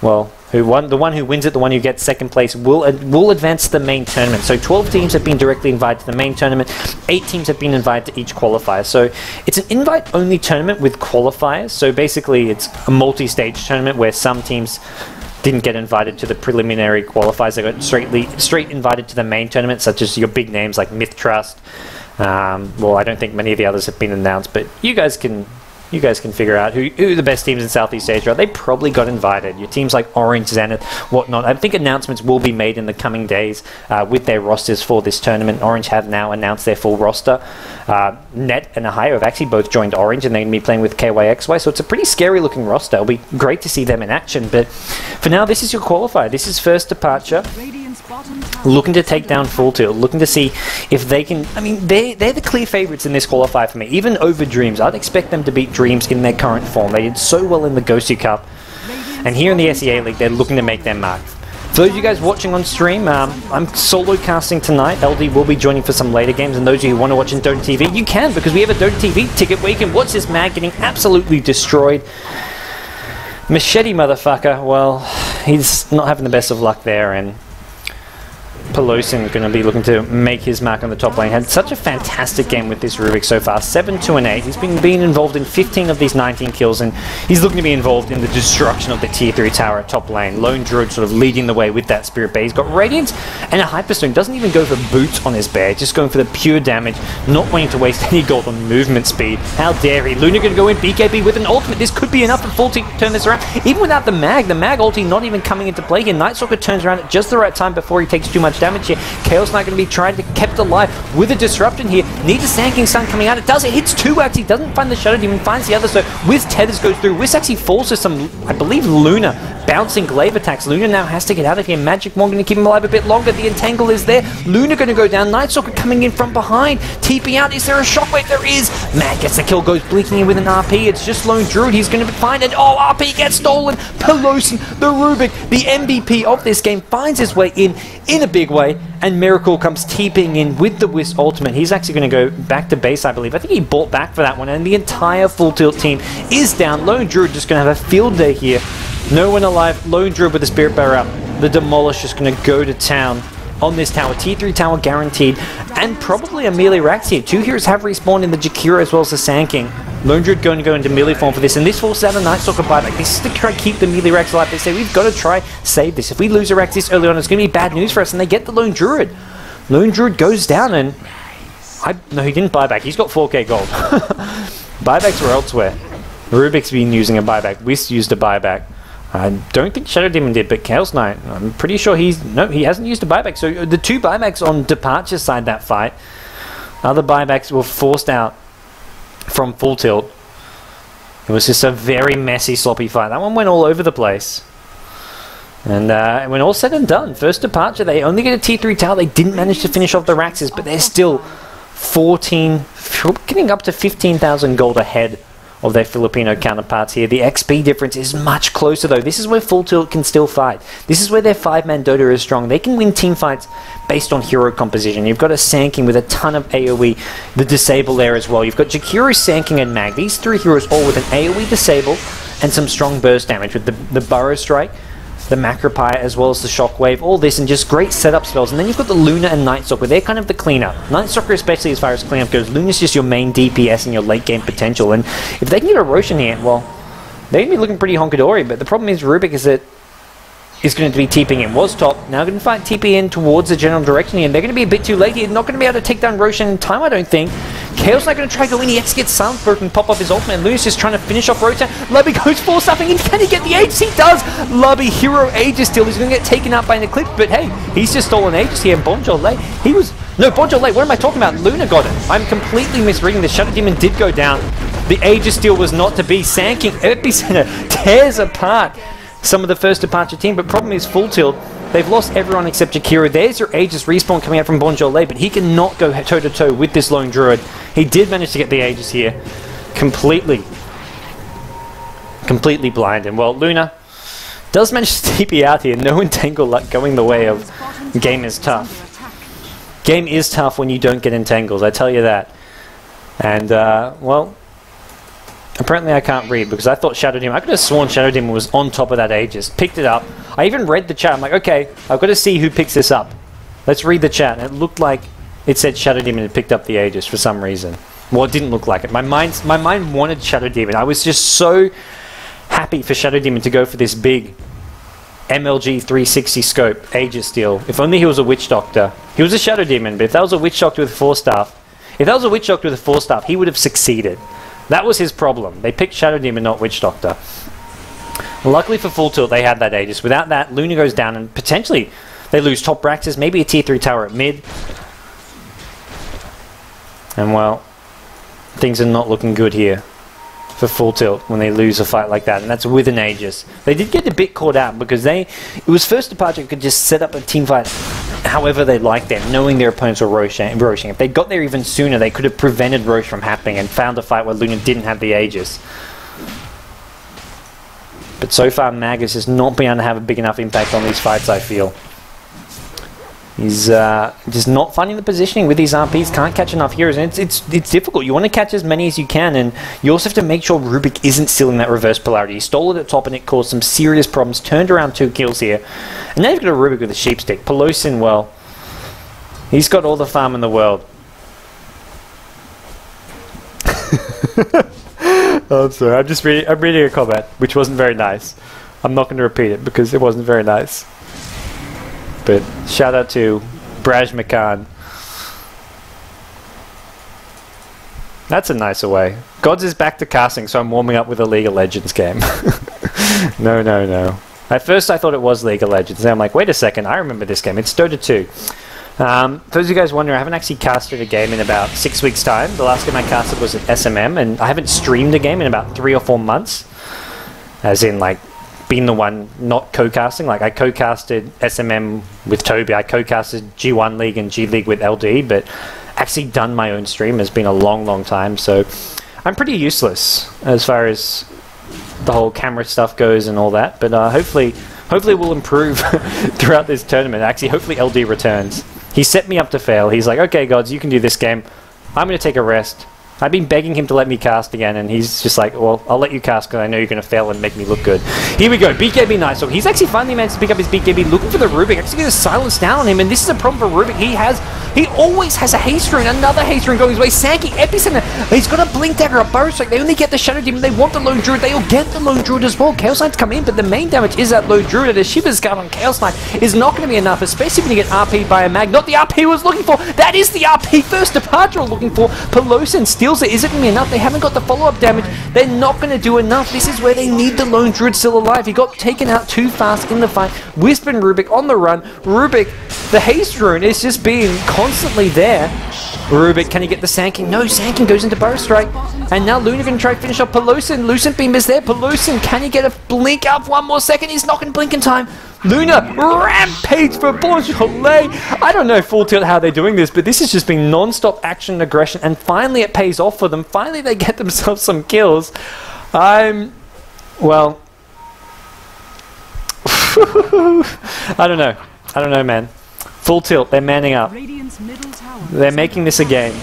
well, the one who wins it, the one who gets second place, will advance to the main tournament. So 12 teams have been directly invited to the main tournament. 8 teams have been invited to each qualifier. So it's an invite-only tournament with qualifiers. So basically, it's a multi-stage tournament where some teams didn't get invited to the preliminary qualifiers. They got straight invited to the main tournament, such as your big names like Myth Trust. Well, I don't think many of the others have been announced, but you guys can figure out who the best teams in Southeast Asia are. They probably got invited. Your teams like Orange, Zenith, whatnot. I think announcements will be made in the coming days with their rosters for this tournament. Orange have now announced their full roster. Net and Ahio have actually both joined Orange, and they're going to be playing with KYXY, so it's a pretty scary looking roster. It'll be great to see them in action, but for now, this is your qualifier. This is first departure. Looking to take down FullTilt, looking to see if they can. I mean, they're the clear favourites in this qualifier for me, even over Dreams. I'd expect them to beat Dreams in their current form. They did so well in the Ghosty Cup, and here in the SEA League, they're looking to make their mark. For those of you guys watching on stream, I'm solo casting tonight. LD will be joining for some later games, and those of you who want to watch on Dota TV, you can, because we have a Dota TV ticket where you can watch this mag getting absolutely destroyed. Machete motherfucker, well, he's not having the best of luck there, and Pelosin going to be looking to make his mark on the top lane. Had such a fantastic game with this Rubik so far. 7-2-8. He's been involved in 15 of these 19 kills, and he's looking to be involved in the destruction of the tier 3 tower at top lane. Lone Druid sort of leading the way with that Spirit Bear. He's got Radiance and a Hyperstone. Doesn't even go for boots on his bear, just going for the pure damage, not wanting to waste any gold on movement speed. How dare he? Luna going to go in, BKB with an ultimate. This could be enough for FullTilt to turn this around. Even without the mag ulti not even coming into play here. Nightstalker turns around at just the right time before he takes too much damage here. Chaos Knight going to be trying to be kept alive with a disruption here. Needs a Sand King Sun coming out. It does. It hits 2 actually. Doesn't find the Shadow Demon. Finds the other. So Wiz Tethers goes through. Wiz actually falls to some, I believe, Luna bouncing glaive attacks. Luna now has to get out of here. Magic Wand going to keep him alive a bit longer. The Entangle is there. Luna going to go down. Nightstalker coming in from behind. TP out. Is there a shockwave? There is. Matt gets the kill. Goes blinking in with an RP. It's just Lone Druid. He's going to be fine. And oh, RP gets stolen. Pelosin, the Rubik, the MVP of this game, finds his way in a big way. And Miracle comes TPing in with the Wisp ultimate. He's actually going to go back to base, I believe. I think he bought back for that one. And the entire FullTilt team is down. Lone Druid just going to have a field day here. No one alive. Lone Druid with the Spirit Bearer up. The Demolish just going to go to town on this tower. Tier 3 tower guaranteed. And probably a melee Rax here. 2 heroes have respawned in the Jakiro as well as the Sand King. Lone Druid going to go into melee form for this, and this forces out a Nightstalker buyback. This is to try to keep the melee Rax alive. They say, we've got to try save this. If we lose a Rax this early on, it's going to be bad news for us, and they get the Lone Druid. Lone Druid goes down, and no, he didn't buy back. He's got 4k gold. Buybacks were elsewhere. Rubik's been using a buyback. Whist used a buyback. I don't think Shadow Demon did, but Chaos Knight, I'm pretty sure he hasn't used a buyback. So the 2 buybacks on Departure side that fight, other buybacks were forced out from FullTilt. It was just a very messy, sloppy fight. That one went all over the place. And when all said and done, first Departure, they only get a tier 3 tower. They didn't manage to finish off the Raxes, but they're still 14, getting up to 15,000 gold ahead of their Filipino counterparts here. The XP difference is much closer though. This is where FullTilt can still fight. This is where their 5-man Dota is strong. They can win team fights based on hero composition. You've got a Sand King with a ton of AoE, the Disable there as well. You've got Jakiro, Sand King and Mag. These 3 heroes all with an AoE Disable and some strong burst damage with the Burrow Strike, the Macropire, as well as the Shockwave, all this, and just great setup spells. And then you've got the Luna and Nightstalker. They're kind of the cleanup. Nightstalker, especially as far as cleanup goes, Luna's just your main DPS and your late game potential. And if they can get a Roshan here, well, they're going to be looking pretty honkadory. But the problem is Rubik is that is going to be TPing in. Was top, now going to fight TP in towards the general direction here, and they're going to be a bit too late here. Not going to be able to take down Roshan in time, I don't think. Chaos not going to try to go in. He has to get Silence Broken and pop up his ultimate. Luna's just trying to finish off Rotan. Lubby goes for something, and can he get the Aegis? He does! Lubby, hero Aegis steal. He's going to get taken out by an Eclipse, but hey, he's just stolen Aegis here. And Bonjol, he was... No, Bonjol, what am I talking about? Luna got it. I'm completely misreading this. Shadow Demon did go down. The Aegis steal was not to be. Sand King Epicenter tears apart some of the first Departure team, but problem is FullTilt, they've lost everyone except Jakiro. There's your Aegis respawn coming out from Bonjol, but he cannot go toe-to-toe with this Lone Druid. He did manage to get the Aegis here. Completely blind. And well, Luna Does manage to TP out here. No entangle luck going the way of Game is tough. Game is tough when you don't get entangles, I tell you that. And, well, apparently I can't read because I thought Shadow Demon... I could have sworn Shadow Demon was on top of that Aegis. Picked it up. I even read the chat. I'm like, okay, I've got to see who picks this up. Let's read the chat. And it looked like it said Shadow Demon had picked up the Aegis for some reason. Well, it didn't look like it. My mind wanted Shadow Demon. I was just so happy for Shadow Demon to go for this big MLG 360 scope Aegis deal. If only he was a Witch Doctor. He was a Shadow Demon, but if that was a Witch Doctor with 4-staff, he would have succeeded. That was his problem. They picked Shadow Demon, not Witch Doctor. Luckily for FullTilt, they had that Aegis. Without that, Luna goes down and potentially they lose top Braxis, maybe a tier 3 tower at mid. And well, things are not looking good here for FullTilt when they lose a fight like that, and that's with an Aegis. They did get a bit caught out because it was First Departure could just set up a team fight however they liked them, knowing their opponents were roshing. If they got there even sooner, they could have prevented Roche from happening and found a fight where Luna didn't have the Aegis. But so far, Magus has not been able to have a big enough impact on these fights, I feel. He's just not finding the positioning with these RPs, can't catch enough heroes, and it's difficult. You want to catch as many as you can, and you also have to make sure Rubik isn't still in that reverse polarity. He stole it at top and it caused some serious problems, turned around 2 kills here, and now you've got a Rubik with a sheep stick. Pelosin, well, he's got all the farm in the world. Oh, I'm sorry, I'm reading a comment, which wasn't very nice. I'm not going to repeat it because it wasn't very nice. But shout out to Braj McCann. That's a nicer way. Gods is back to casting, so I'm warming up with a League of Legends game. No. At first I thought it was League of Legends, then I'm like, wait a second, I remember this game. It's Dota 2. For those of you guys wondering, I haven't actually casted a game in about 6 weeks' time. The last game I casted was at SMM, and I haven't streamed a game in about 3 or 4 months. As in, like, been the one not co-casting. Like, I co-casted SMM with Toby, I co-casted G1 League and G League with LD, but actually done my own stream has been a long time, so I'm pretty useless as far as the whole camera stuff goes and all that, but hopefully we'll improve throughout this tournament. Actually, hopefully LD returns. He set me up to fail. He's like, okay, Gods, you can do this game. I'm going to take a rest. I've been begging him to let me cast again, and he's just like, well, I'll let you cast because I know you're going to fail and make me look good. Here we go, BKB nice. So he's actually finally managed to pick up his BKB, looking for the Rubik, actually going to silence down on him, and this is a problem for Rubik. He always has a haste rune, another haste rune going his way. Sankey, Epicenter, he's got a Blink Dagger, a Burrow Strike. They only get the Shadow Demon, they want the Lone Druid, they'll get the Lone Druid as well. Chaos Knight's come in, but the main damage is that Lone Druid, and a Shiver's Guard on Chaos Knight is not going to be enough, especially when you get RP'd by a mag. Not the RP he was looking for, that is the RP First Departure looking for. Pelosin steals it, is it going to be enough? They haven't got the follow-up damage, they're not going to do enough. This is where they need the Lone Druid still alive. He got taken out too fast in the fight. Whisper and Rubik on the run. Rubik, the haste rune is just being constantly there. Rubik, can he get the Sanking? No, Sanking goes into Burrow Strike. And now Luna going to try to finish off Pelosin. Lucent Beam is there. Pelosin, can he get a blink up 1 more second? He's not going to blink in time. Luna, rampage for Beaujolais. I don't know full tilt how they're doing this, but this has just been non-stop action and aggression, and finally it pays off for them. Finally they get themselves some kills. Well, I don't know, man. Full tilt, they're manning up. They're making this a game.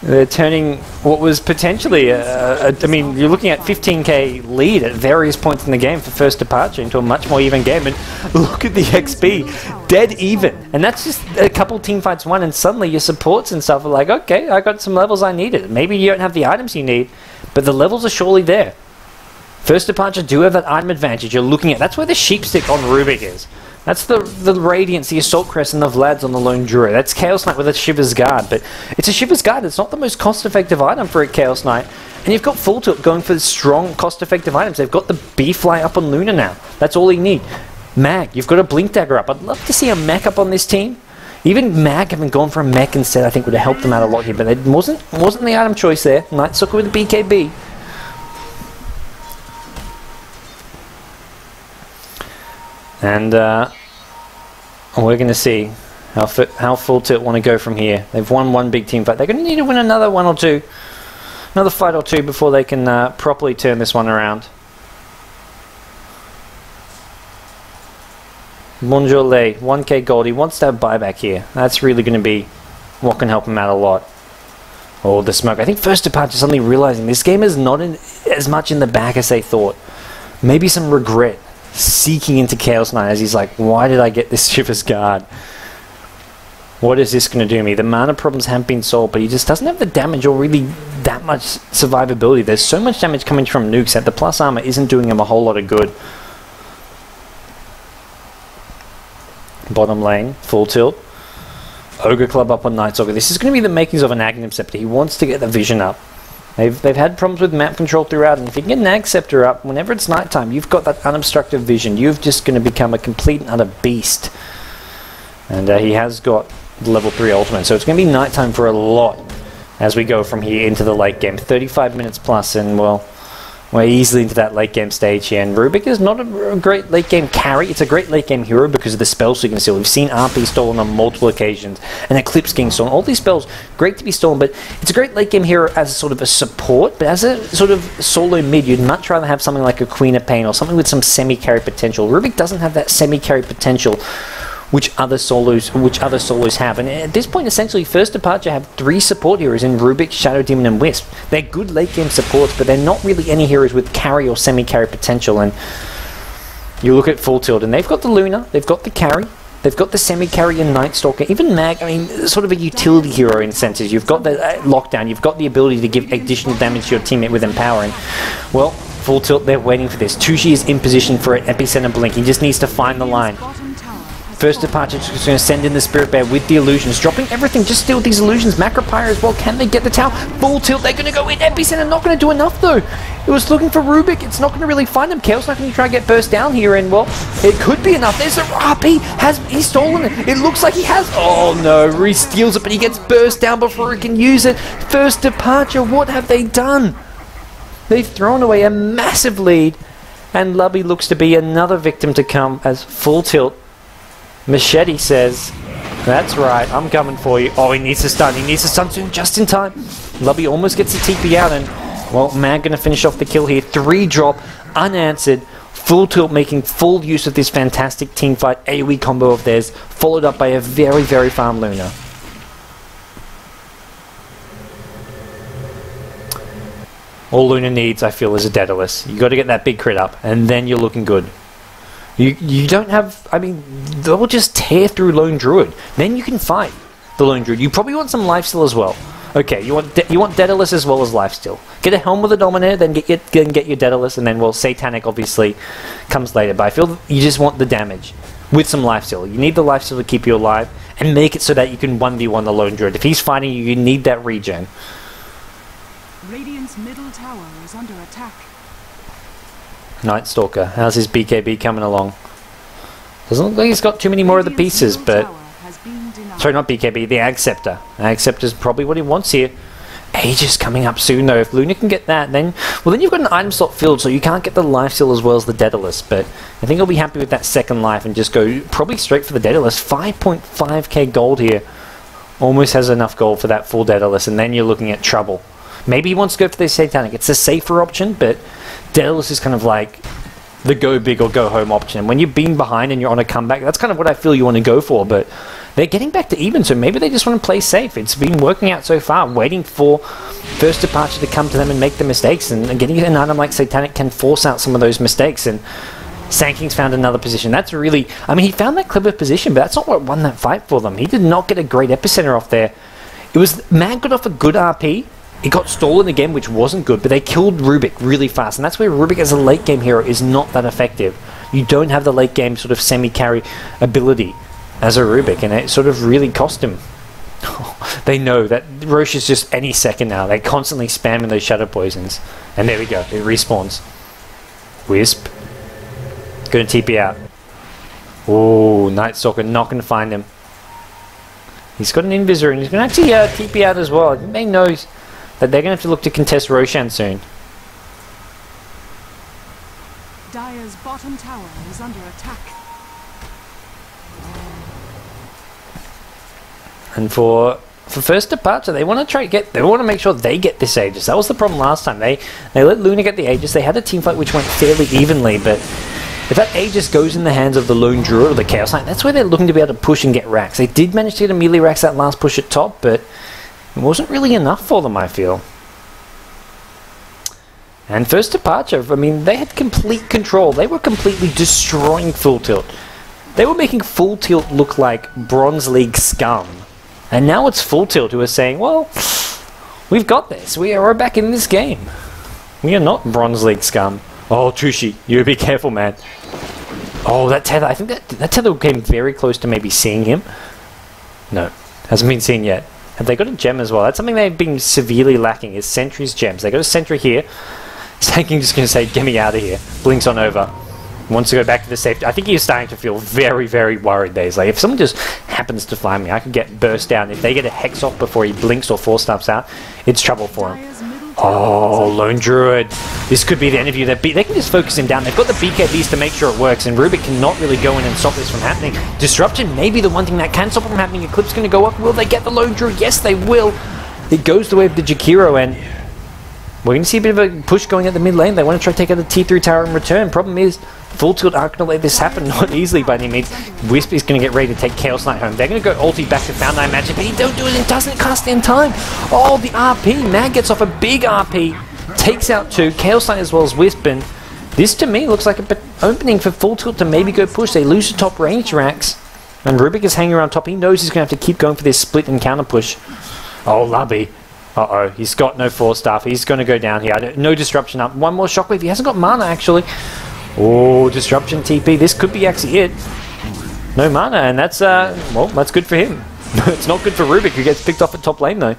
They're turning what was potentially I mean, you're looking at 15k lead at various points in the game for First Departure into a much more even game, and look at the XP, dead even, and that's just a couple team fights won, and suddenly your supports and stuff are like, okay, I got some levels I needed. Maybe you don't have the items you need, but the levels are surely there. First Departure do have that item advantage you're looking at. That's where the sheep stick on Rubik is. That's the Radiance, the Assault Crest, and the Vlad's on the Lone Druid. That's Chaos Knight with a Shiver's Guard, but it's a Shiver's Guard. It's not the most cost-effective item for a Chaos Knight. And you've got Full Tilt going for strong, cost-effective items. They've got the B-Fly up on Luna now. That's all you need. Mag, you've got a Blink Dagger up. I'd love to see a mech up on this team. Even Mag having gone for a mech instead, I think would have helped them out a lot here, but it wasn't the item choice there. Night Sucker with the BKB. And we're going to see how Full Tilt want to go from here. They've won one big team fight. They're going to need to win another one or two. Another fight or two before they can properly turn this one around. Bonjour, 1k gold. He wants to have buyback here. That's really going to be what can help him out a lot. Oh, the smoke. I think First Departure suddenly realizing this game is not as much in the back as they thought. Maybe some regret seeking into Chaos Knight as he's like, why did I get this Shiver's Guard? What is this going to do to me? The mana problems haven't been solved, but he just doesn't have the damage or really that much survivability. There's so much damage coming from nukes that the plus armor isn't doing him a whole lot of good. Bottom lane, full tilt. Ogre Club up on Night Stalker. This is going to be the makings of an Aghanim Scepter. He wants to get the vision up. They've had problems with map control throughout, and if you can get an Ag Scepter up, whenever it's nighttime, you've got that unobstructed vision. You're just going to become a complete and utter beast. And he has got level 3 ultimate, so it's going to be nighttime for a lot as we go from here into the late game. 35 minutes plus, and well, we're easily into that late game stage here. And Rubik is not a great late game carry. It's a great late game hero because of the spells you can steal. We've seen RP stolen on multiple occasions, and Eclipse getting stolen. All these spells, great to be stolen, but it's a great late game hero as a sort of a support. But as a sort of solo mid, you'd much rather have something like a Queen of Pain or something with some semi-carry potential. Rubik doesn't have that semi-carry potential which other solos have. And at this point, essentially, First Departure have 3 support heroes in Rubik, Shadow Demon, and Wisp. They're good late game supports, but they're not really any heroes with carry or semi-carry potential. And you look at Full Tilt, and they've got the Luna, they've got the carry, they've got the semi-carry and Night Stalker. Even Mag, I mean, sort of a utility hero in senses. You've got the lockdown, you've got the ability to give additional damage to your teammate with Empower. And, well, Full Tilt, they're waiting for this. Tushi is in position for an Epicenter Blink. He just needs to find the line. First Departure is just going to send in the Spirit Bear with the illusions, dropping everything, just steal these illusions. Macropyre as well, can they get the tower? Full Tilt, they're going to go in. Epicenter not going to do enough though. It was looking for Rubik, it's not going to really find him. Chaos not going to try and get burst down here, and well, it could be enough. There's a RP, he's stolen it. It looks like he has, oh no, re-steals it, but he gets burst down before he can use it. First Departure, what have they done? They've thrown away a massive lead, and Lubby looks to be another victim to come as Full Tilt. Machete says, that's right, I'm coming for you. Oh, he needs to stun. He needs to stun soon, just in time. Lubby almost gets the TP out, and, well, Mag going to finish off the kill here. 3 drop, unanswered. Full Tilt making full use of this fantastic teamfight AoE combo of theirs, followed up by a very, very farm Luna. All Luna needs, I feel, is a Daedalus. You got to get that big crit up, and then you're looking good. You don't have, I mean, they'll just tear through Lone Druid. Then you can fight the Lone Druid. You probably want some lifesteal as well. Okay, you want Daedalus as well as lifesteal. Get a Helm with a Dominator, then get your Daedalus, and then, well, Satanic obviously comes later. But I feel you just want the damage with some lifesteal. You need the lifesteal to keep you alive, and make it so that you can 1v1 the Lone Druid. If he's fighting you, you need that regen. Radiant's middle tower is under attack. Night Stalker, how's his BKB coming along? Doesn't look like he's got too many more of the pieces, but... Sorry, not BKB, the Ag Scepter. Ag Scepter is probably what he wants here. Aegis coming up soon though. If Luna can get that, then... Well, then you've got an item slot filled, so you can't get the lifesteal as well as the Daedalus, but I think he'll be happy with that second life and just go probably straight for the Daedalus. 5.5k gold here. Almost has enough gold for that full Daedalus, and then you're looking at trouble. Maybe he wants to go for the Satanic. It's a safer option, but Daedalus is kind of like the go big or go home option. When you've been behind and you're on a comeback, that's kind of what I feel you want to go for, but they're getting back to even, so maybe they just want to play safe. It's been working out so far, waiting for First Departure to come to them and make the mistakes, and getting an item like Satanic can force out some of those mistakes, and Sanking's found another position. That's really, I mean, he found that clever position, but that's not what won that fight for them. He did not get a great epicenter off there. It was, Mag got off a good RP, it got stolen again, which wasn't good, but they killed Rubik really fast, and that's where Rubik as a late game hero is not that effective. You don't have the late game sort of semi-carry ability as a Rubik, and it sort of really cost him. They know that Roche is just any second now. They're constantly spamming those shadow poisons, and there we go, it respawns. Wisp. Gonna TP out. Oh, Night Stalker not gonna find him. He's got an Invisor, and he's gonna actually TP out as well. They knows that they're going to have to look to contest Roshan soon. Dire's bottom tower is under attack. And for First Departure, they want to make sure they get this Aegis. That was the problem last time. They let Luna get the Aegis. They had a team fight which went fairly evenly, but If that Aegis goes in the hands of the Lone Druid or the Chaos Knight, that's where they're looking to be able to push and get racks. They did manage to get a melee racks that last push at top, but it wasn't really enough for them, I feel. And first departure, I mean, they had complete control. They were completely destroying FullTilt. They were making FullTilt look like Bronze League scum. And now it's FullTilt who are saying, well, we've got this. We are back in this game. We are not Bronze League scum. Oh, Tushi, you be careful, man. Oh, that tether. I think that tether came very close to maybe seeing him. No, hasn't been seen yet. Have they got a gem as well? That's something they've been severely lacking, is Sentry's gems. They got a Sentry here. Sanking just going to say, get me out of here. Blinks on over. Wants to go back to the safety. I think he's starting to feel very, very worried there. He's like, if someone just happens to find me, I could get burst down. If they get a Hex off before he blinks or 4-stumps out, it's trouble for him. Oh, Lone Druid. This could be the end of you. They can just focus him down. They've got the BKBs to make sure it works, and Rubik cannot really go in and stop this from happening. Disruption may be the one thing that can stop it from happening. Eclipse going to go up. Will they get the Lone Druid? Yes, they will. It goes the way of the Jakiro, and we're going to see a bit of a push going at the mid lane. They want to try to take out the T3 tower in return. Problem is, FullTilt aren't going to let this happen, not easily by any means. Wisp is going to get ready to take Chaos Knight home. They're going to go ulti back to Found Eye Magic, but he don't do it and doesn't cast in time. Oh, the RP. Mag gets off a big RP. Takes out 2. Chaos Knight as well as Wisp, and this to me looks like an opening for FullTilt to maybe go push. They lose the top range racks, and Rubik is hanging around top. He knows he's going to have to keep going for this split and counter push. Oh, Lubby. Uh-oh, he's got no 4-staff. He's going to go down here. No disruption up. One more shockwave. He hasn't got mana, actually. Oh, disruption TP. This could be actually it. No mana, and that's, well, that's good for him. It's not good for Rubik, who gets picked off at top lane, though.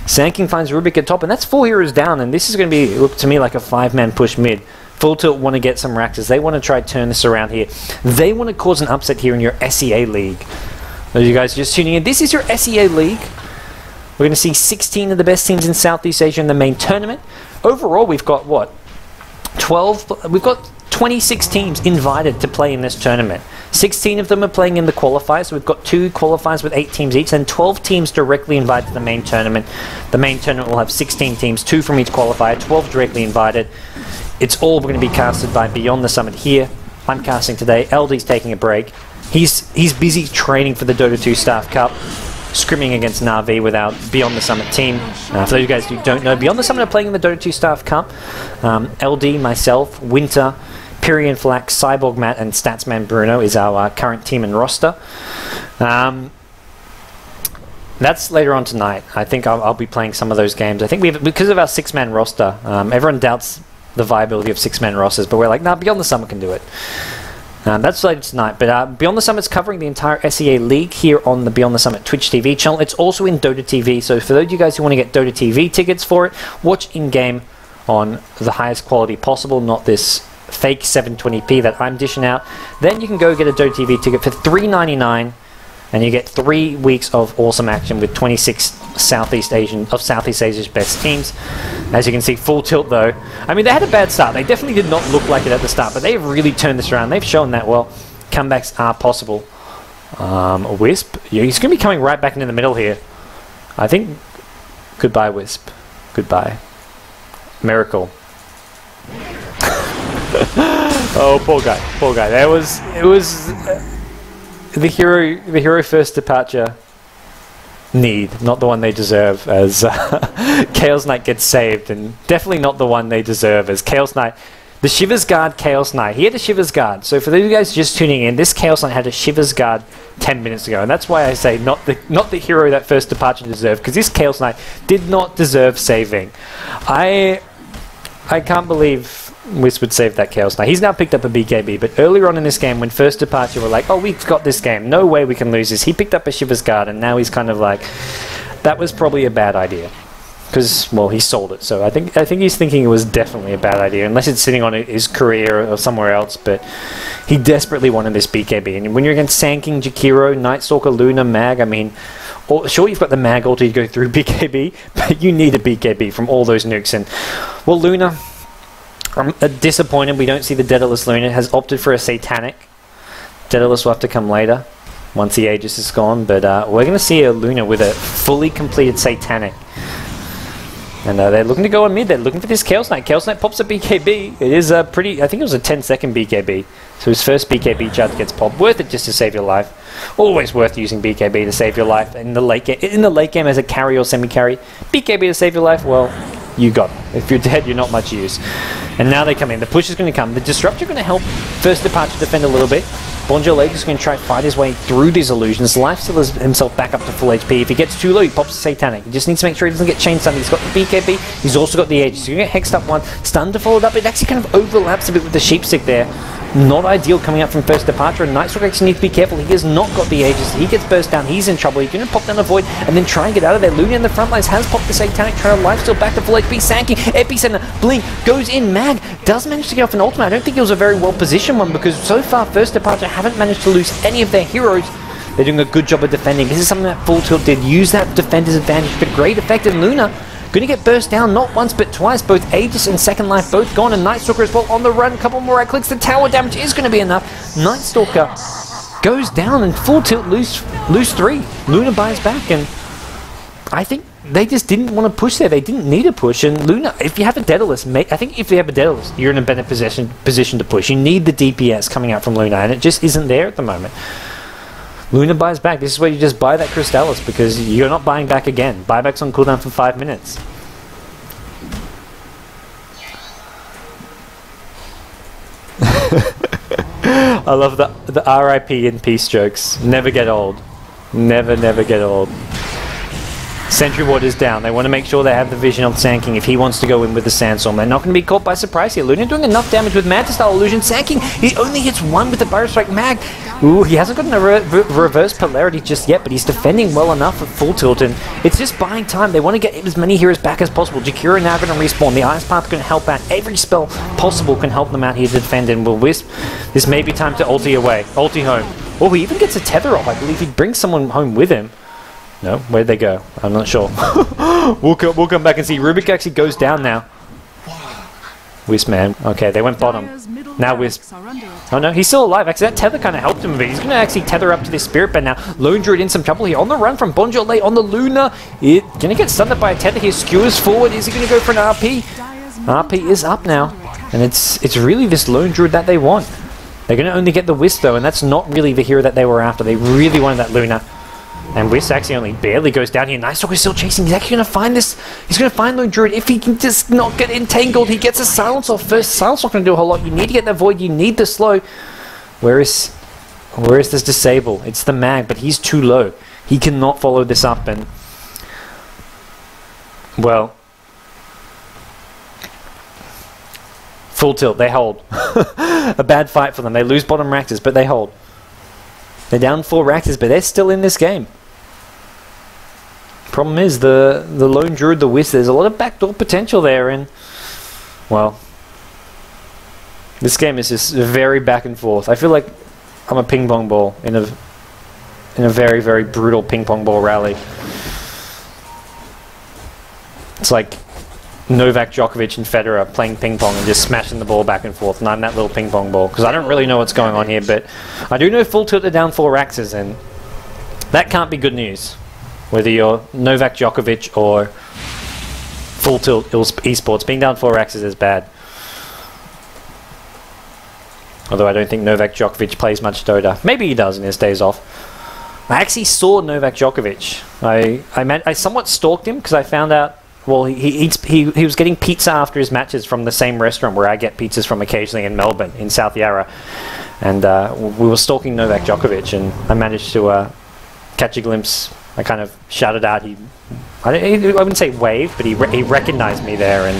Sanking finds Rubik at top, and that's 4 heroes down, and this is going to be, look to me, like a 5-man push mid. FullTilt want to get some racks. They want to try to turn this around here. They want to cause an upset here in your SEA League. Are you guys just tuning in? This is your SEA League. We're going to see 16 of the best teams in Southeast Asia in the main tournament. Overall, we've got, what, 12? We've got 26 teams invited to play in this tournament. 16 of them are playing in the qualifiers, so we've got 2 qualifiers with 8 teams each, and 12 teams directly invited to the main tournament. The main tournament will have 16 teams, 2 from each qualifier, 12 directly invited. It's all going to be casted by Beyond the Summit here. I'm casting today. LD's taking a break. He's busy training for the Dota 2 Staff Cup, scrimming against Na'Vi with our Beyond the Summit team. For those of you guys who don't know, Beyond the Summit are playing in the Dota 2 Staff Cup. LD, myself, Winter, Pyrian Flax, Cyborg Matt, and Statsman Bruno is our current team and roster. That's later on tonight. I think I'll be playing some of those games. I think we have, because of our 6-man roster, everyone doubts the viability of 6-man rosters, but we're like, nah, Beyond the Summit can do it. That's later tonight, but Beyond the Summit's covering the entire SEA League here on the Beyond the Summit Twitch TV channel. It's also in Dota TV, so for those of you guys who want to get Dota TV tickets for it, watch in-game on the highest quality possible, not this fake 720p that I'm dishing out. Then you can go get a Dota TV ticket for $3.99, and you get 3 weeks of awesome action with 26 Southeast Asia's best teams. As you can see, FullTilt though, I mean, they had a bad start. They definitely did not look like it at the start, but they've really turned this around. They've shown that, well, comebacks are possible. Wisp, yeah, he's going to be coming right back into the middle here. I think, goodbye Wisp, goodbye. Miracle. Oh, poor guy, poor guy. It was the hero first departure need, not the one they deserve, as Chaos Knight gets saved, and definitely not the one they deserve, as Chaos Knight, the Shivers Guard Chaos Knight, he had a Shivers Guard. So for those of you guys just tuning in, this Chaos Knight had a Shivers Guard 10 minutes ago, and that's why I say not the hero that first departure deserved, because this Chaos Knight did not deserve saving. I can't believe Wisp would save that Chaos Knight. He's now picked up a BKB, but earlier on in this game, when first departure were like, oh, we've got this game, no way we can lose this, he picked up a Shivers Guard, and now he's kind of like, that was probably a bad idea. Because, well, he sold it, so I think he's thinking it was definitely a bad idea, unless it's sitting on his career or somewhere else, but he desperately wanted this BKB, and when you're against Sanking, Jakiro, Nightstalker, Luna, Mag, I mean, sure, you've got the Mag ulti to go through BKB, but you need a BKB from all those nukes, and, well, Luna, I'm disappointed we don't see the Daedalus Luna. Has opted for a Satanic. Daedalus will have to come later, once the Aegis is gone, but we're going to see a Luna with a fully completed Satanic. And they're looking to go on mid. They're looking for this Chaos Knight. Chaos Knight pops a BKB. It is a pretty... I think it was a 10-second BKB. So his first BKB charge gets popped. Worth it just to save your life. Always worth using BKB to save your life. In the late game as a carry or semi-carry, BKB to save your life, well, you got it. If you're dead, you're not much use. And now they come in. The push is going to come. The Disruptor going to help First Departure defend a little bit. Bonjour Lake is going to try to fight his way through these illusions. Lifesteal is himself back up to full HP. If he gets too low, he pops a Satanic. He just needs to make sure he doesn't get chain stunned. He's got the BKB. He's also got the Aegis. So you get hexed up one, stunned to follow it up. It actually kind of overlaps a bit with the Sheepstick there. Not ideal coming up from First Departure, and Nightstalker actually needs to be careful. He has not got the Aegis. He gets burst down. He's in trouble. He's going to pop down the Void and then try and get out of there. Luna in the front lines has popped the Satanic, trying to lifesteal back to full HP. Sankey, Epicenter, Blink, goes in. Mag does manage to get off an ultimate. I don't think it was a very well positioned one because so far First Departure haven't managed to lose any of their heroes. They're doing a good job of defending. This is something that FullTilt did. Use that defender's advantage, but great effect. And Luna going to get burst down not once but twice. Both Aegis and Second Life both gone, and Nightstalker as well on the run. A couple more right clicks. The tower damage is going to be enough. Nightstalker goes down and FullTilt lose 3. Luna buys back, and I think they just didn't want to push there. They didn't need a push, and Luna, if you have a Daedalus, I think if you have a Daedalus, you're in a better position to push. You need the DPS coming out from Luna, and it just isn't there at the moment. Luna buys back. This is where you just buy that Crystallis because you're not buying back again. Buyback's on cooldown for 5 minutes. I love the RIP and peace jokes. Never get old. Never get old. Sentry Ward is down. They want to make sure they have the vision of Sand King if he wants to go in with the Sandstorm. They're not going to be caught by surprise here. Luna doing enough damage with Mantis-style illusion. Sand King, he only hits 1 with the Burrow Strike. Mag, ooh, he hasn't gotten a reverse polarity just yet, but he's defending well enough with FullTilt, and it's just buying time. They want to get as many heroes back as possible. Jakira now going to respawn. The Ice Path can help out. Every spell possible can help them out here to defend, and will Wisp. This may be time to ulti away. Ulti home. Oh, he even gets a tether off. I believe he brings someone home with him. No? Where'd they go? I'm not sure. we'll come back and see. Rubik actually goes down now. Wisp, man. Okay, they went bottom. Now Wisp. Oh no, he's still alive. Actually, that tether kind of helped him a bit. He's going to actually tether up to this Spirit Band now. Lone Druid in some trouble here. On the run from Bonjour Lay on the Luna. Going to get stunned up by a tether here. Skewers forward. Is he going to go for an RP? RP is up now. And it's really this Lone Druid that they want. They're going to only get the Wisp though, and that's not really the hero that they were after. They really wanted that Luna. And Wisp actually only barely goes down here. Nightstalker is still chasing. He's actually going to find this. He's going to find Lone Druid. If he can just not get entangled, he gets a silence off first. Silence not going to do a whole lot. You need to get that Void. You need the slow. Where is this disable? It's the Mag, but he's too low. He cannot follow this up, and well, FullTilt. They hold. A bad fight for them. They lose bottom Raxes, but they hold. They're down 4 Raxes, but they're still in this game. Problem is, the Lone Druid, the Wisp, there's a lot of backdoor potential there, and well, this game is just very back and forth. I feel like I'm a ping pong ball in a very, very brutal ping pong ball rally. It's like Novak Djokovic and Federer playing ping pong and just smashing the ball back and forth, and I'm that little ping pong ball, because I don't really know what's going on here, but I do know FullTilt are down 4 Raxes, and that can't be good news. Whether you're Novak Djokovic or FullTilt esports, being down 4 Raxes is bad. Although I don't think Novak Djokovic plays much Dota. Maybe he does in his days off. I actually saw Novak Djokovic. I somewhat stalked him because I found out, well, he was getting pizza after his matches from the same restaurant where I get pizzas from occasionally in Melbourne, in South Yarra. And we were stalking Novak Djokovic, and I managed to catch a glimpse. I kind of shouted out. I wouldn't say wave, but he recognized me there, and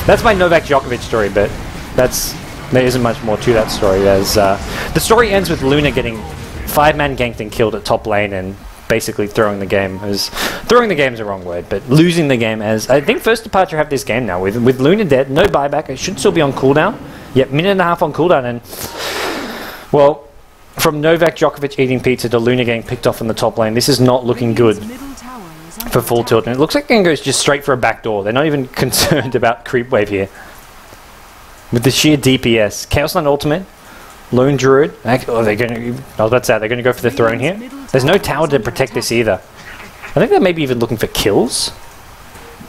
that's my Novak Djokovic story. But there isn't much more to that story. The story ends with Luna getting 5-man ganked and killed at top lane, and basically throwing the game. Throwing the game is the wrong word, but losing the game. As I think First Departure have this game now with Luna dead, no buyback. It should still be on cooldown. Yep, minute and a half on cooldown, and well, from Novak Djokovic eating pizza to Luna getting picked off in the top lane, this is not looking good for FullTilt, and it looks like it goes just straight for a back door. They're not even concerned about creep wave here. With the sheer DPS, Chaos Knight ultimate, Lone Druid. Oh, they're going to. I was about to say they're going to go for the throne here. There's no tower to protect this either. I think they're maybe even looking for kills.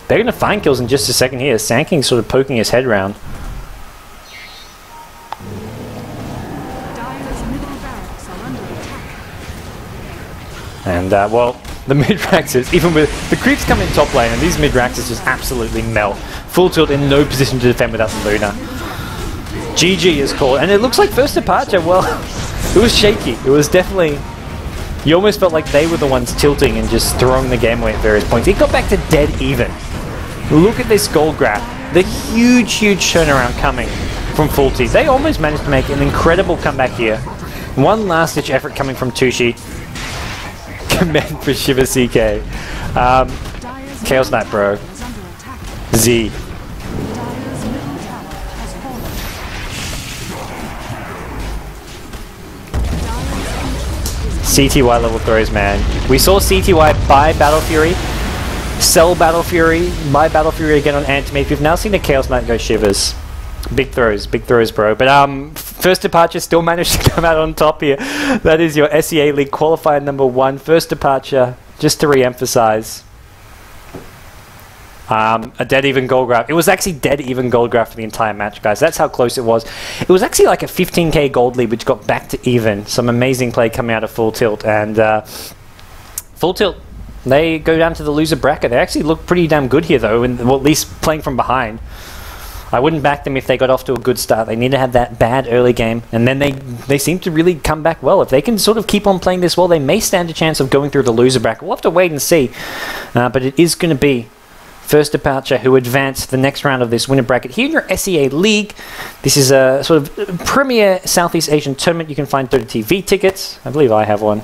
They're going to find kills in just a second here. Sanking sort of poking his head around. Dire's middle barracks are under attack. And, well, the mid-raxes, even with the creeps come in top lane, and these mid-raxes just absolutely melt. Full Tilt in no position to defend without the Luna. GG is called, and it looks like first departure, well, it was shaky. It was definitely... You almost felt like they were the ones tilting and just throwing the game away at various points. It got back to dead even. Look at this gold graph. The huge, huge turnaround coming from FullTilt. They almost managed to make an incredible comeback here. One last-ditch effort coming from Tushi. Commend for Shiva CK. Chaos Knight, bro. Z. CTY level throws, man. We saw CTY buy Battle Fury, sell Battle Fury, buy Battle Fury again on Antimate. We've now seen the Chaos Knight go Shivers. Big throws, bro. But first departure still managed to come out on top here. That is your SEA League qualifier number 1. First departure, just to re-emphasize. A dead even gold graph. It was actually dead even gold graph for the entire match, guys. That's how close it was. It was actually like a 15k gold lead, which got back to even. Some amazing play coming out of Full Tilt. And Full Tilt, they go down to the loser bracket. They actually look pretty damn good here, though, and well, at least playing from behind. I wouldn't back them if they got off to a good start. They need to have that bad early game, and then they seem to really come back well. If they can sort of keep on playing this well, they may stand a chance of going through the loser bracket. We'll have to wait and see. But it is going to be first departure who advance to the next round of this winner bracket here in your SEA League. This is a sort of premier Southeast Asian tournament. You can find Dota TV tickets. I believe I have one.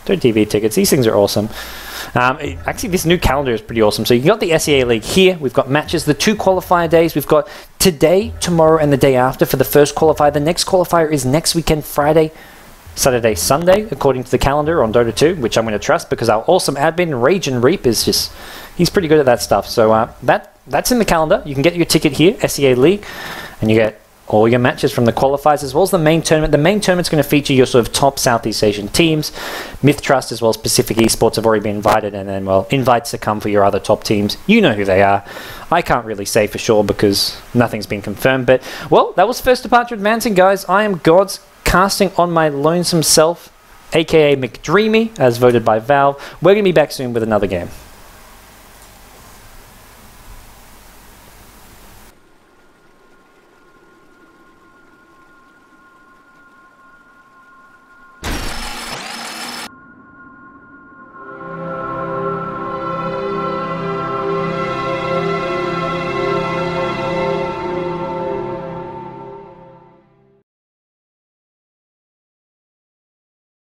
Dota TV tickets. These things are awesome. Actually, this new calendar is pretty awesome. So you've got the SEA League here. We've got matches, the 2 qualifier days. We've got today, tomorrow, and the day after for the first qualifier. The next qualifier is next weekend, Friday, Saturday, Sunday, according to the calendar on Dota 2, which I'm going to trust because our awesome admin, Rage and Reap, is just... He's pretty good at that stuff. So that's in the calendar. You can get your ticket here, SEA League, and you get all your matches from the qualifiers as well as the main tournament. The main tournament's going to feature your sort of top Southeast Asian teams. Myth Trust as well as Pacific Esports have already been invited, and then, well, invites to come for your other top teams. You know who they are. I can't really say for sure because nothing's been confirmed. But, well, that was first departure advancing, guys. I am Gods, casting on my lonesome self, aka McDreamy, as voted by Valve. We're going to be back soon with another game.